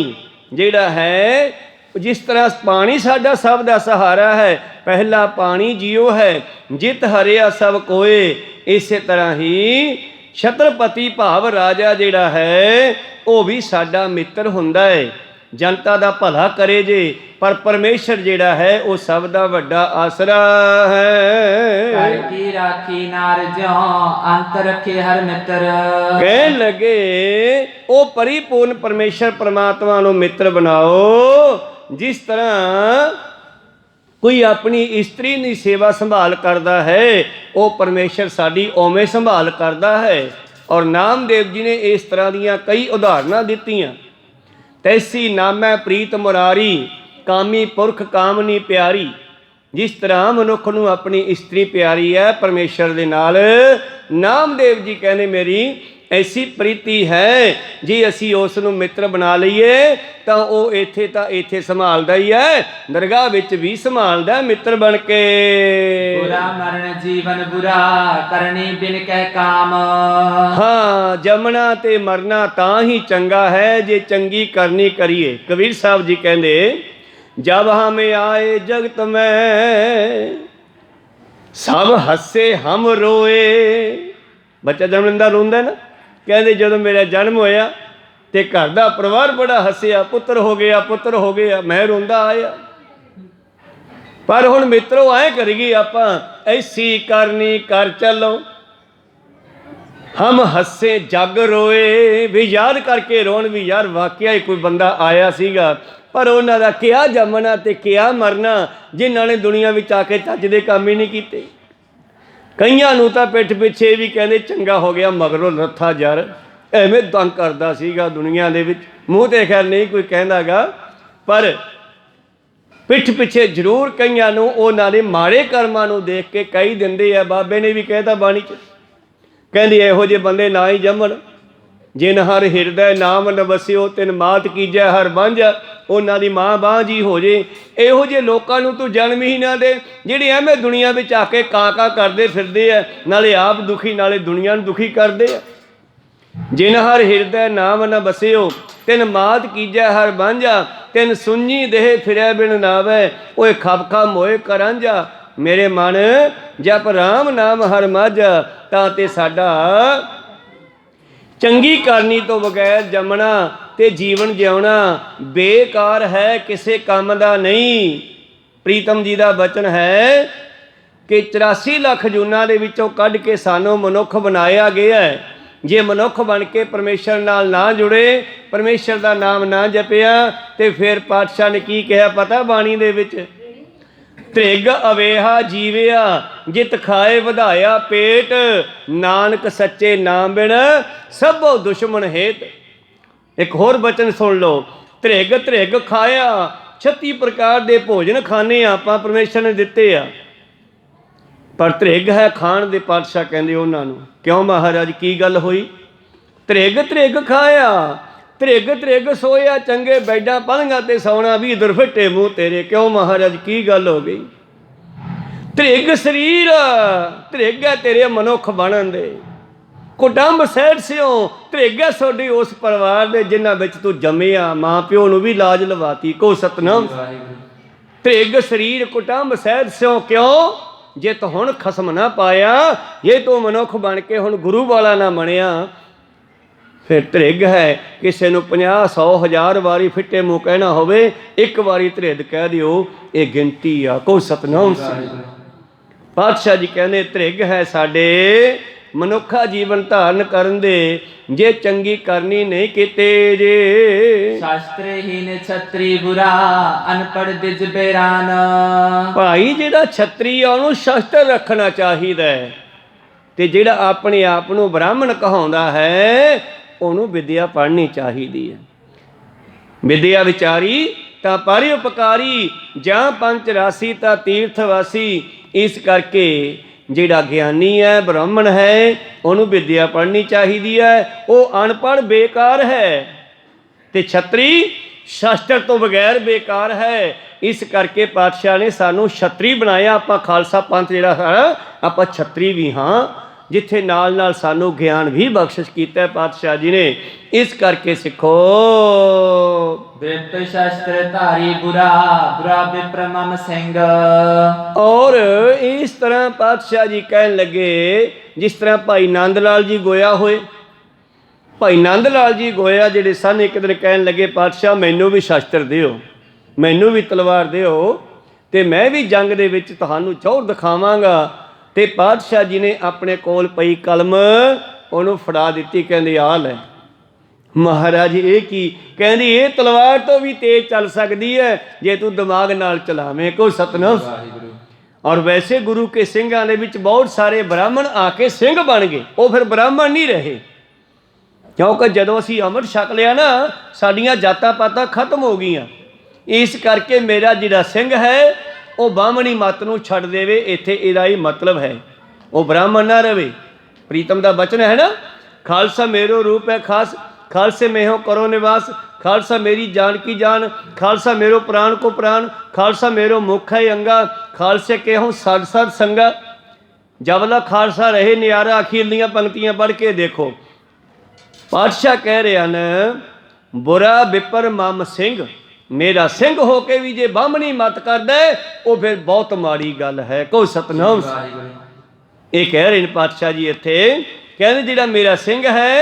जिहड़ा है ਜਿਸ ਤਰ੍ਹਾਂ ਪਾਣੀ ਸਾਡਾ ਸਭ ਦਾ ਸਹਾਰਾ ਹੈ, ਪਹਿਲਾ ਪਾਣੀ ਜੀਓ ਹੈ, ਜਿਤ ਹਰਿਆ ਸਭ ਕੋਏ। ਇਸੇ ਤਰ੍ਹਾਂ ਹੀ ਛਤਰਪਤੀ ਭਾਵ ਰਾਜਾ ਜਿਹੜਾ ਹੈ ਉਹ ਵੀ ਸਾਡਾ ਮਿੱਤਰ ਹੁੰਦਾ ਹੈ, ਜਨਤਾ ਦਾ ਭਲਾ ਕਰੇ ਜੇ, ਪਰ ਪਰਮੇਸ਼ਰ ਜਿਹੜਾ ਹੈ ਉਹ ਸਭ ਦਾ ਵੱਡਾ ਆਸਰਾ ਹੈ। ਘਰ ਕੀ ਰਾਖੀ ਨਾਰ ਜਿਉ ਅੰਤ ਰੱਖੇ ਹਰ ਮਿੱਤਰ। ਕਹਿਣ ਲੱਗੇ ਉਹ ਪਰਿਪੂਰਨ ਪਰਮੇਸ਼ਰ ਪਰਮਾਤਮਾ ਨੂੰ ਮਿੱਤਰ ਬਣਾਓ, ਜਿਸ ਤਰ੍ਹਾਂ ਕੋਈ ਆਪਣੀ ਇਸਤਰੀ ਦੀ ਸੇਵਾ ਸੰਭਾਲ ਕਰਦਾ ਹੈ, ਉਹ ਪਰਮੇਸ਼ਰ ਸਾਡੀ ਉਵੇਂ ਸੰਭਾਲ ਕਰਦਾ ਹੈ। ਔਰ ਨਾਮਦੇਵ ਜੀ ਨੇ ਇਸ ਤਰ੍ਹਾਂ ਦੀਆਂ ਕਈ ਉਦਾਹਰਨਾਂ ਦਿੱਤੀਆਂ। ਤੈਸੀ ਨਾਮੈ ਪ੍ਰੀਤ ਮੁਰਾਰੀ, ਕਾਮੀ ਪੁਰਖ ਕਾਮਨੀ ਪਿਆਰੀ। ਜਿਸ ਤਰ੍ਹਾਂ ਮਨੁੱਖ ਨੂੰ ਆਪਣੀ ਇਸਤਰੀ ਪਿਆਰੀ ਹੈ ਪਰਮੇਸ਼ਰ ਦੇ ਨਾਲ, ਨਾਮਦੇਵ ਜੀ ਕਹਿੰਦੇ ਮੇਰੀ ਐਸੀ ਪ੍ਰੀਤੀ ਹੈ, ਜੇ ਅਸੀਂ ਉਸ ਨੂੰ ਮਿੱਤਰ ਬਣਾ ਲਈਏ ਤਾਂ ਉਹ ਇੱਥੇ ਸੰਭਾਲਦਾ ਹੀ ਹੈ, ਦਰਗਾਹ ਵਿੱਚ ਵੀ ਸੰਭਾਲਦਾ ਮਿੱਤਰ ਬਣ ਕੇ। ਬੁਰਾ ਮਰਨ ਜੀਵਨ ਬੁਰਾ, ਕਰਨੀ ਬਿਨ ਕਹਿ ਕਾਮ। ਹਾਂ, ਜੰਮਣਾ ਤੇ ਮਰਨਾ ਤਾਂ ਹੀ ਚੰਗਾ ਹੈ ਜੇ ਚੰਗੀ ਕਰਨੀ ਕਰੀਏ। ਕਬੀਰ ਸਾਹਿਬ ਜੀ ਕਹਿੰਦੇ ਜਬ ਹਮੇ ਆਏ ਜਗਤ ਮੈਂ, ਸਭ ਹੱਸੇ ਹਮ ਰੋਏ। ਬੱਚਾ ਜਨਮ ਲੈਂਦਾ ਰੋਂਦਾ ਨਾ, ਕਹਿੰਦੇ ਜਦੋਂ ਮੇਰਾ ਜਨਮ ਹੋਇਆ ਤੇ ਘਰ ਦਾ ਪਰਿਵਾਰ ਬੜਾ ਹੱਸਿਆ, ਪੁੱਤਰ ਹੋ ਗਿਆ ਪੁੱਤਰ ਹੋ ਗਿਆ, ਮੈਂ ਰੋਂਦਾ ਆਇਆ। ਪਰ ਹੁਣ ਮਿੱਤਰੋ ਐਂ ਕਰੀਏ ਆਪਾਂ, ਐਸੀ ਕਰਨੀ ਕਰ ਚੱਲੋ, ਹਮ ਹੱਸੇ ਜਗ ਰੋਏ। ਵੀ ਯਾਦ ਕਰਕੇ ਰੋਣ ਵੀ, ਯਾਰ ਵਾਕਿਆ ਹੀ ਕੋਈ ਬੰਦਾ ਆਇਆ ਸੀਗਾ, ਪਰ ਉਹਨਾਂ ਦਾ ਕਿਆ ਜੰਮਣਾ ਤੇ ਕਿਆ ਮਰਨਾ, ਜਿਨ੍ਹਾਂ ਨੇ ਦੁਨੀਆ ਵਿੱਚ ਆ ਕੇ ਚੱਜ ਦੇ ਕੰਮ ਹੀ ਨਹੀਂ ਕੀਤੇ। ਕਈਆਂ ਨੂੰ ਤਾਂ ਪਿੱਠ ਪਿੱਛੇ ਵੀ ਕਹਿੰਦੇ ਚੰਗਾ ਹੋ ਗਿਆ, ਮਗਰੋਂ ਲੱਥਾ ਯਾਰ ਐਵੇਂ ਤੰਗ ਕਰਦਾ ਸੀਗਾ ਦੁਨੀਆ ਦੇ ਵਿੱਚ। ਮੂੰਹ ਤੇ ਖੈਰ ਨਹੀਂ ਕੋਈ ਕਹਿੰਦਾ ਗਾ, ਪਰ ਪਿੱਠ ਪਿੱਛੇ ਜ਼ਰੂਰ ਕਈਆਂ ਨੂੰ ਉਹਨਾਂ ਦੇ ਮਾੜੇ ਕਰਮਾਂ ਨੂੰ ਦੇਖ ਕੇ ਕਹੀ ਦਿੰਦੇ ਆ। ਬਾਬੇ ਨੇ ਵੀ ਕਹਿਤਾ ਬਾਣੀ 'ਚ, ਕਹਿੰਦੀ ਇਹੋ ਜਿਹੇ ਬੰਦੇ ਨਾ ਹੀ ਜੰਮਣ, ਜਿਨ ਹਰ ਹਿਰਦੈ ਨਾਮ ਨ ਵਸਿਓ, ਤਿਨ ਮਾਤ ਕੀਜੈ ਹਰ ਬਾਂਝਾ। ਉਹਨਾਂ ਦੀ ਮਾਂ ਬਾਂਝ ਹੀ ਹੋ ਜੇ। ਇਹੋ ਜਿਹੇ ਲੋਕਾਂ ਨੂੰ ਤੂੰ ਜਨਮ ਹੀ ਨਾ ਦੇ, ਜਿਹੜੇ ਐਵੇਂ ਦੁਨੀਆ ਵਿੱਚ ਆ ਕੇ ਕਾਂ ਕਰਦੇ ਫਿਰਦੇ ਆ, ਨਾਲੇ ਆਪ ਦੁਖੀ ਨਾਲੇ ਦੁਨੀਆ ਨੂੰ ਦੁਖੀ ਕਰਦੇ ਆ। ਜਿਨ ਹਰ ਹਿਰਦੈ ਨਾਮ ਨ ਵਸਿਓ, ਤਿਨ ਮਾਤ ਕੀਜੈ ਹਰ ਬਾਂਝਾ। ਤਿਨ ਸੁਣੀ ਦੇਹ ਫਿਰੈ ਬਿਨ ਨਾਵੈ, ਓਏ ਖਪਖਾ ਮੋਏ ਕਰਾਂਝਾ। ਮੇਰੇ ਮਨ ਜਪ ਰਾਮ ਨਾਮ ਹਰ ਮਾਝਾ, ਤਾਂ ਤੇ ਸਾਡਾ ਚੰਗੀ ਕਰਨੀ ਤੋਂ ਬਗੈਰ ਜੰਮਣਾ ਤੇ ਜੀਵਨ ਜਿਉਣਾ ਬੇਕਾਰ ਹੈ, ਕਿਸੇ ਕੰਮ ਦਾ ਨਹੀਂ। ਪ੍ਰੀਤਮ ਜੀ ਦਾ ਬਚਨ ਹੈ ਕਿ 84 ਲੱਖ ਜੂਨਾਂ ਦੇ ਵਿੱਚੋਂ ਕੱਢ ਕੇ ਸਾਨੂੰ ਮਨੁੱਖ ਬਣਾਇਆ ਗਿਆ ਹੈ। ਜੇ ਮਨੁੱਖ ਬਣ ਕੇ ਪਰਮੇਸ਼ਰ ਨਾਲ ਨਾ ਜੁੜੇ, ਪਰਮੇਸ਼ਰ ਦਾ ਨਾਮ ਨਾ ਜਪਿਆ, ਤੇ ਫਿਰ ਪਾਤਸ਼ਾਹ ਨੇ ਕੀ ਕਿਹਾ ਪਤਾ ਬਾਣੀ ਦੇ ਵਿੱਚ, ਤ੍ਰਿਗ ਅਵੇਹਾ ਜੀਵਿਆ, ਜਿਤ ਖਾਏ ਵਧਾਇਆ ਪੇਟ, ਨਾਨਕ ਸੱਚੇ ਨਾਮ ਬਿਨ ਸਭੋ ਦੁਸ਼ਮਣ ਹੇਤ। ਇੱਕ ਹੋਰ ਬਚਨ ਸੁਣ ਲਓ, ਤ੍ਰਿਗ ਖਾਇਆ, 36 ਪ੍ਰਕਾਰ ਦੇ ਭੋਜਨ ਖਾਣੇ ਆਪਾਂ, ਪਰਮੇਸ਼ਰ ਨੇ ਦਿੱਤੇ ਆ, ਪਰ ਤ੍ਰਿਗ ਹੈ ਖਾਣ ਦੇ। ਪਾਤਸ਼ਾਹ ਕਹਿੰਦੇ ਉਹਨਾਂ ਨੂੰ, ਕਿਉਂ ਮਹਾਰਾਜ ਕੀ ਗੱਲ ਹੋਈ? ਤ੍ਰਿਗ ਖਾਇਆ, ਤ੍ਰਿਗ ਸੋਇਆ, ਚੰਗੇ ਬੈਡਾਂ ਪਲੰਘਾਂ ਤੇ ਸੌਣਾ, ਵੀ ਦੁਰਫਿੱਟੇ ਮੂੰਹ ਤੇਰੇ। ਕਿਉਂ ਮਹਾਰਾਜ ਕੀ ਗੱਲ ਹੋ ਗਈ? ਤ੍ਰਿਗ ਸਰੀਰ, ਤ੍ਰਿਗ ਹੈ ਤੇਰੇ ਮਨੁੱਖ ਬਣਨ ਦੇ, ਕੁਟੰਬ ਸਹਿਤ ਸਿਓ, ਤ੍ਰਿਗ ਹੈ ਤੁਹਾਡੀ ਉਸ ਪਰਿਵਾਰ ਦੇ ਜਿਨ੍ਹਾਂ ਵਿੱਚ ਤੂੰ ਜੰਮਿਆ, ਮਾਂ ਪਿਓ ਨੂੰ ਵੀ ਲਾਜ ਲਵਾਤੀ। ਕੋ ਸਤਨਾਮ। ਤ੍ਰਿਗ ਸਰੀਰ ਕੁਟੰਬ ਸਹਿਤ ਸਿਓ, ਕਿਉਂ? ਜੇ ਤੂੰ ਹੁਣ ਖਸਮ ਨਾ ਪਾਇਆ, ਜੇ ਤੂੰ ਮਨੁੱਖ ਬਣ ਕੇ ਹੁਣ ਗੁਰੂ ਵਾਲਾ ਨਾ ਬਣਿਆ, ਫਿਰ ਤ੍ਰਿਗ ਹੈ। ਕਿਸੇ ਨੂੰ 50 100 1000 ਵਾਰੀ ਫਿੱਟੇ ਮੂੰਹ ਕਹਿਣਾ ਹੋਵੇ, ਇੱਕ ਵਾਰੀ ਤ੍ਰਿਗ ਕਹਿ ਦਿਓ, ਇਹ ਗਿਣਤੀ ਆ। ਕੋ ਸਤਨਾਮ। ਪਾਤਸ਼ਾਹ ਜੀ ਕਹਿੰਦੇ ਤ੍ਰਿਗ ਹੈ ਸਾਡੇ ਮਨੁੱਖਾ ਜੀਵਨ ਧਾਰਨ ਕਰਨ ਦੇ, ਜੇ ਚੰਗੀ ਕਰਨੀ ਨਹੀਂ ਕੀਤੇ ਜੇ। ਸ਼ਾਸਤਰਹੀਨ ਛਤਰੀ ਬੁਰਾ, ਅਨਪੜ੍ਹ ਦਿਜ ਬੇਰਾਨ। ਭਾਈ ਜਿਹੜਾ ਛਤਰੀ ਆ ਉਹਨੂੰ ਸ਼ਸਤਰ ਰੱਖਣਾ ਚਾਹੀਦਾ ਹੈ, ਤੇ ਜਿਹੜਾ ਆਪਣੇ ਆਪ ਨੂੰ ਬ੍ਰਾਹਮਣ ਕਹਾਉਂਦਾ ਹੈ ਉਹਨੂੰ ਵਿਦਿਆ ਪੜ੍ਹਨੀ ਚਾਹੀਦੀ ਹੈ। ਵਿਦਿਆ ਵਿਚਾਰੀ ਤਾਂ ਪਰਉਪਕਾਰੀ, ਜਾਂ ਪੰਚ ਰਾਸੀ ਤਾਂ ਤੀਰਥ ਵਾਸੀ। ਇਸ ਕਰਕੇ ਜਿਹੜਾ ਗਿਆਨੀ ਹੈ, ਬ੍ਰਾਹਮਣ ਹੈ, ਉਹਨੂੰ ਵਿਦਿਆ ਪੜ੍ਹਨੀ ਚਾਹੀਦੀ ਹੈ। ਉਹ ਅਨਪੜ੍ਹ ਬੇਕਾਰ ਹੈ, ਤੇ ਛਤਰੀ ਸ਼ਸਤਰ ਤੋਂ ਬਗੈਰ ਬੇਕਾਰ ਹੈ। ਇਸ ਕਰਕੇ ਪਾਤਸ਼ਾਹ ਨੇ ਸਾਨੂੰ ਛਤਰੀ ਬਣਾਇਆ। ਆਪਾਂ ਖਾਲਸਾ ਪੰਥ ਜਿਹੜਾ ਹੈ, ਆਪਾਂ ਛਤਰੀ ਵੀ ਹਾਂ, ਜਿੱਥੇ ਨਾਲ ਨਾਲ ਸਾਨੂੰ ਗਿਆਨ ਵੀ ਬਖਸ਼ਿਸ਼ ਕੀਤਾ ਹੈ ਪਾਤਸ਼ਾਹ ਜੀ ਨੇ। ਇਸ ਕਰਕੇ ਸਿੱਖੋ ਬਿਰਤ ਸ਼ਸਤਰ ਧਾਰੀ ਬੁਰਾ ਬੁਰਾ ਵਿਪਰ ਮਮ ਸਿੰਘ। ਔਰ ਇਸ ਤਰ੍ਹਾਂ ਪਾਤਸ਼ਾਹ ਜੀ ਕਹਿਣ ਲੱਗੇ, ਜਿਸ ਤਰ੍ਹਾਂ ਭਾਈ ਨੰਦ ਲਾਲ ਜੀ ਗੋਇਆ ਹੋਏ, ਭਾਈ ਨੰਦ ਲਾਲ ਜੀ ਗੋਇਆ ਜਿਹੜੇ ਸਨ, ਇੱਕ ਦਿਨ ਕਹਿਣ ਲੱਗੇ ਪਾਤਸ਼ਾਹ ਮੈਨੂੰ ਵੀ ਸ਼ਸਤਰ ਦਿਓ, ਮੈਨੂੰ ਵੀ ਤਲਵਾਰ ਦਿਓ ਤੇ ਮੈਂ ਵੀ ਜੰਗ ਦੇ ਵਿੱਚ ਤੁਹਾਨੂੰ ਚੌਰ ਦਿਖਾਵਾਂਗਾ। ਤੇ ਪਾਤਸ਼ਾਹ ਜੀ ਨੇ ਆਪਣੇ ਕੋਲ ਪਈ ਕਲਮ ਉਹਨੂੰ ਫੜਾ ਦਿੱਤੀ, ਕਹਿੰਦੇ ਆ ਲੈ। ਮਹਾਰਾਜ ਇਹ ਕੀ? ਕਹਿੰਦੀ ਇਹ ਤਲਵਾਰ ਤੋਂ ਵੀ ਤੇਜ਼ ਚੱਲ ਸਕਦੀ ਹੈ ਜੇ ਤੂੰ ਦਿਮਾਗ ਨਾਲ ਚਲਾਵੇਂ। ਕੋ ਸਤਨਾਮ। ਔਰ ਵੈਸੇ ਗੁਰੂ ਕੇ ਸਿੰਘਾਂ ਦੇ ਵਿੱਚ ਬਹੁਤ ਸਾਰੇ ਬ੍ਰਾਹਮਣ ਆ ਕੇ ਸਿੰਘ ਬਣ ਗਏ, ਉਹ ਫਿਰ ਬ੍ਰਾਹਮਣ ਨਹੀਂ ਰਹੇ, ਕਿਉਂਕਿ ਜਦੋਂ ਅਸੀਂ ਅੰਮ੍ਰਿਤ ਛਕ ਲਿਆ ਨਾ ਸਾਡੀਆਂ ਜਾਤਾਂ ਪਾਤਾਂ ਖਤਮ ਹੋ ਗਈਆਂ। ਇਸ ਕਰਕੇ ਮੇਰਾ ਜਿਹੜਾ ਸਿੰਘ ਹੈ ਉਹ ਬਾਹਮਣੀ ਮੱਤ ਨੂੰ ਛੱਡ ਦੇਵੇ, ਇੱਥੇ ਇਹਦਾ ਹੀ ਮਤਲਬ ਹੈ, ਉਹ ਬ੍ਰਾਹਮਣ ਨਾ ਰਵੇ। ਪ੍ਰੀਤਮ ਦਾ ਬਚਨ ਹੈ ਨਾ, ਖਾਲਸਾ ਮੇਰੋ ਰੂਪ ਹੈ ਖਾਸ, ਖਾਲਸੇ में हो करो निवास, खालसा मेरी जान की जान, खालसा मेरो प्राण को प्राण, खालसा मेरो मुख है अंगा, खालसे के हूँ सद सद संगा। जबला खालसा रहे नियारा। अखीरलियां पंक्तियां पढ़ के देखो, पातशाह कह रहे हैं बुरा विपर मम सिंह, मेरा सिंह हो के भी जे बामणी मत कर दे वो फिर बहुत माड़ी गल है। को सतनाम। ये कह रहे हैं पातशाह जी इत्थे, कहते जिहड़ा मेरा सिंह है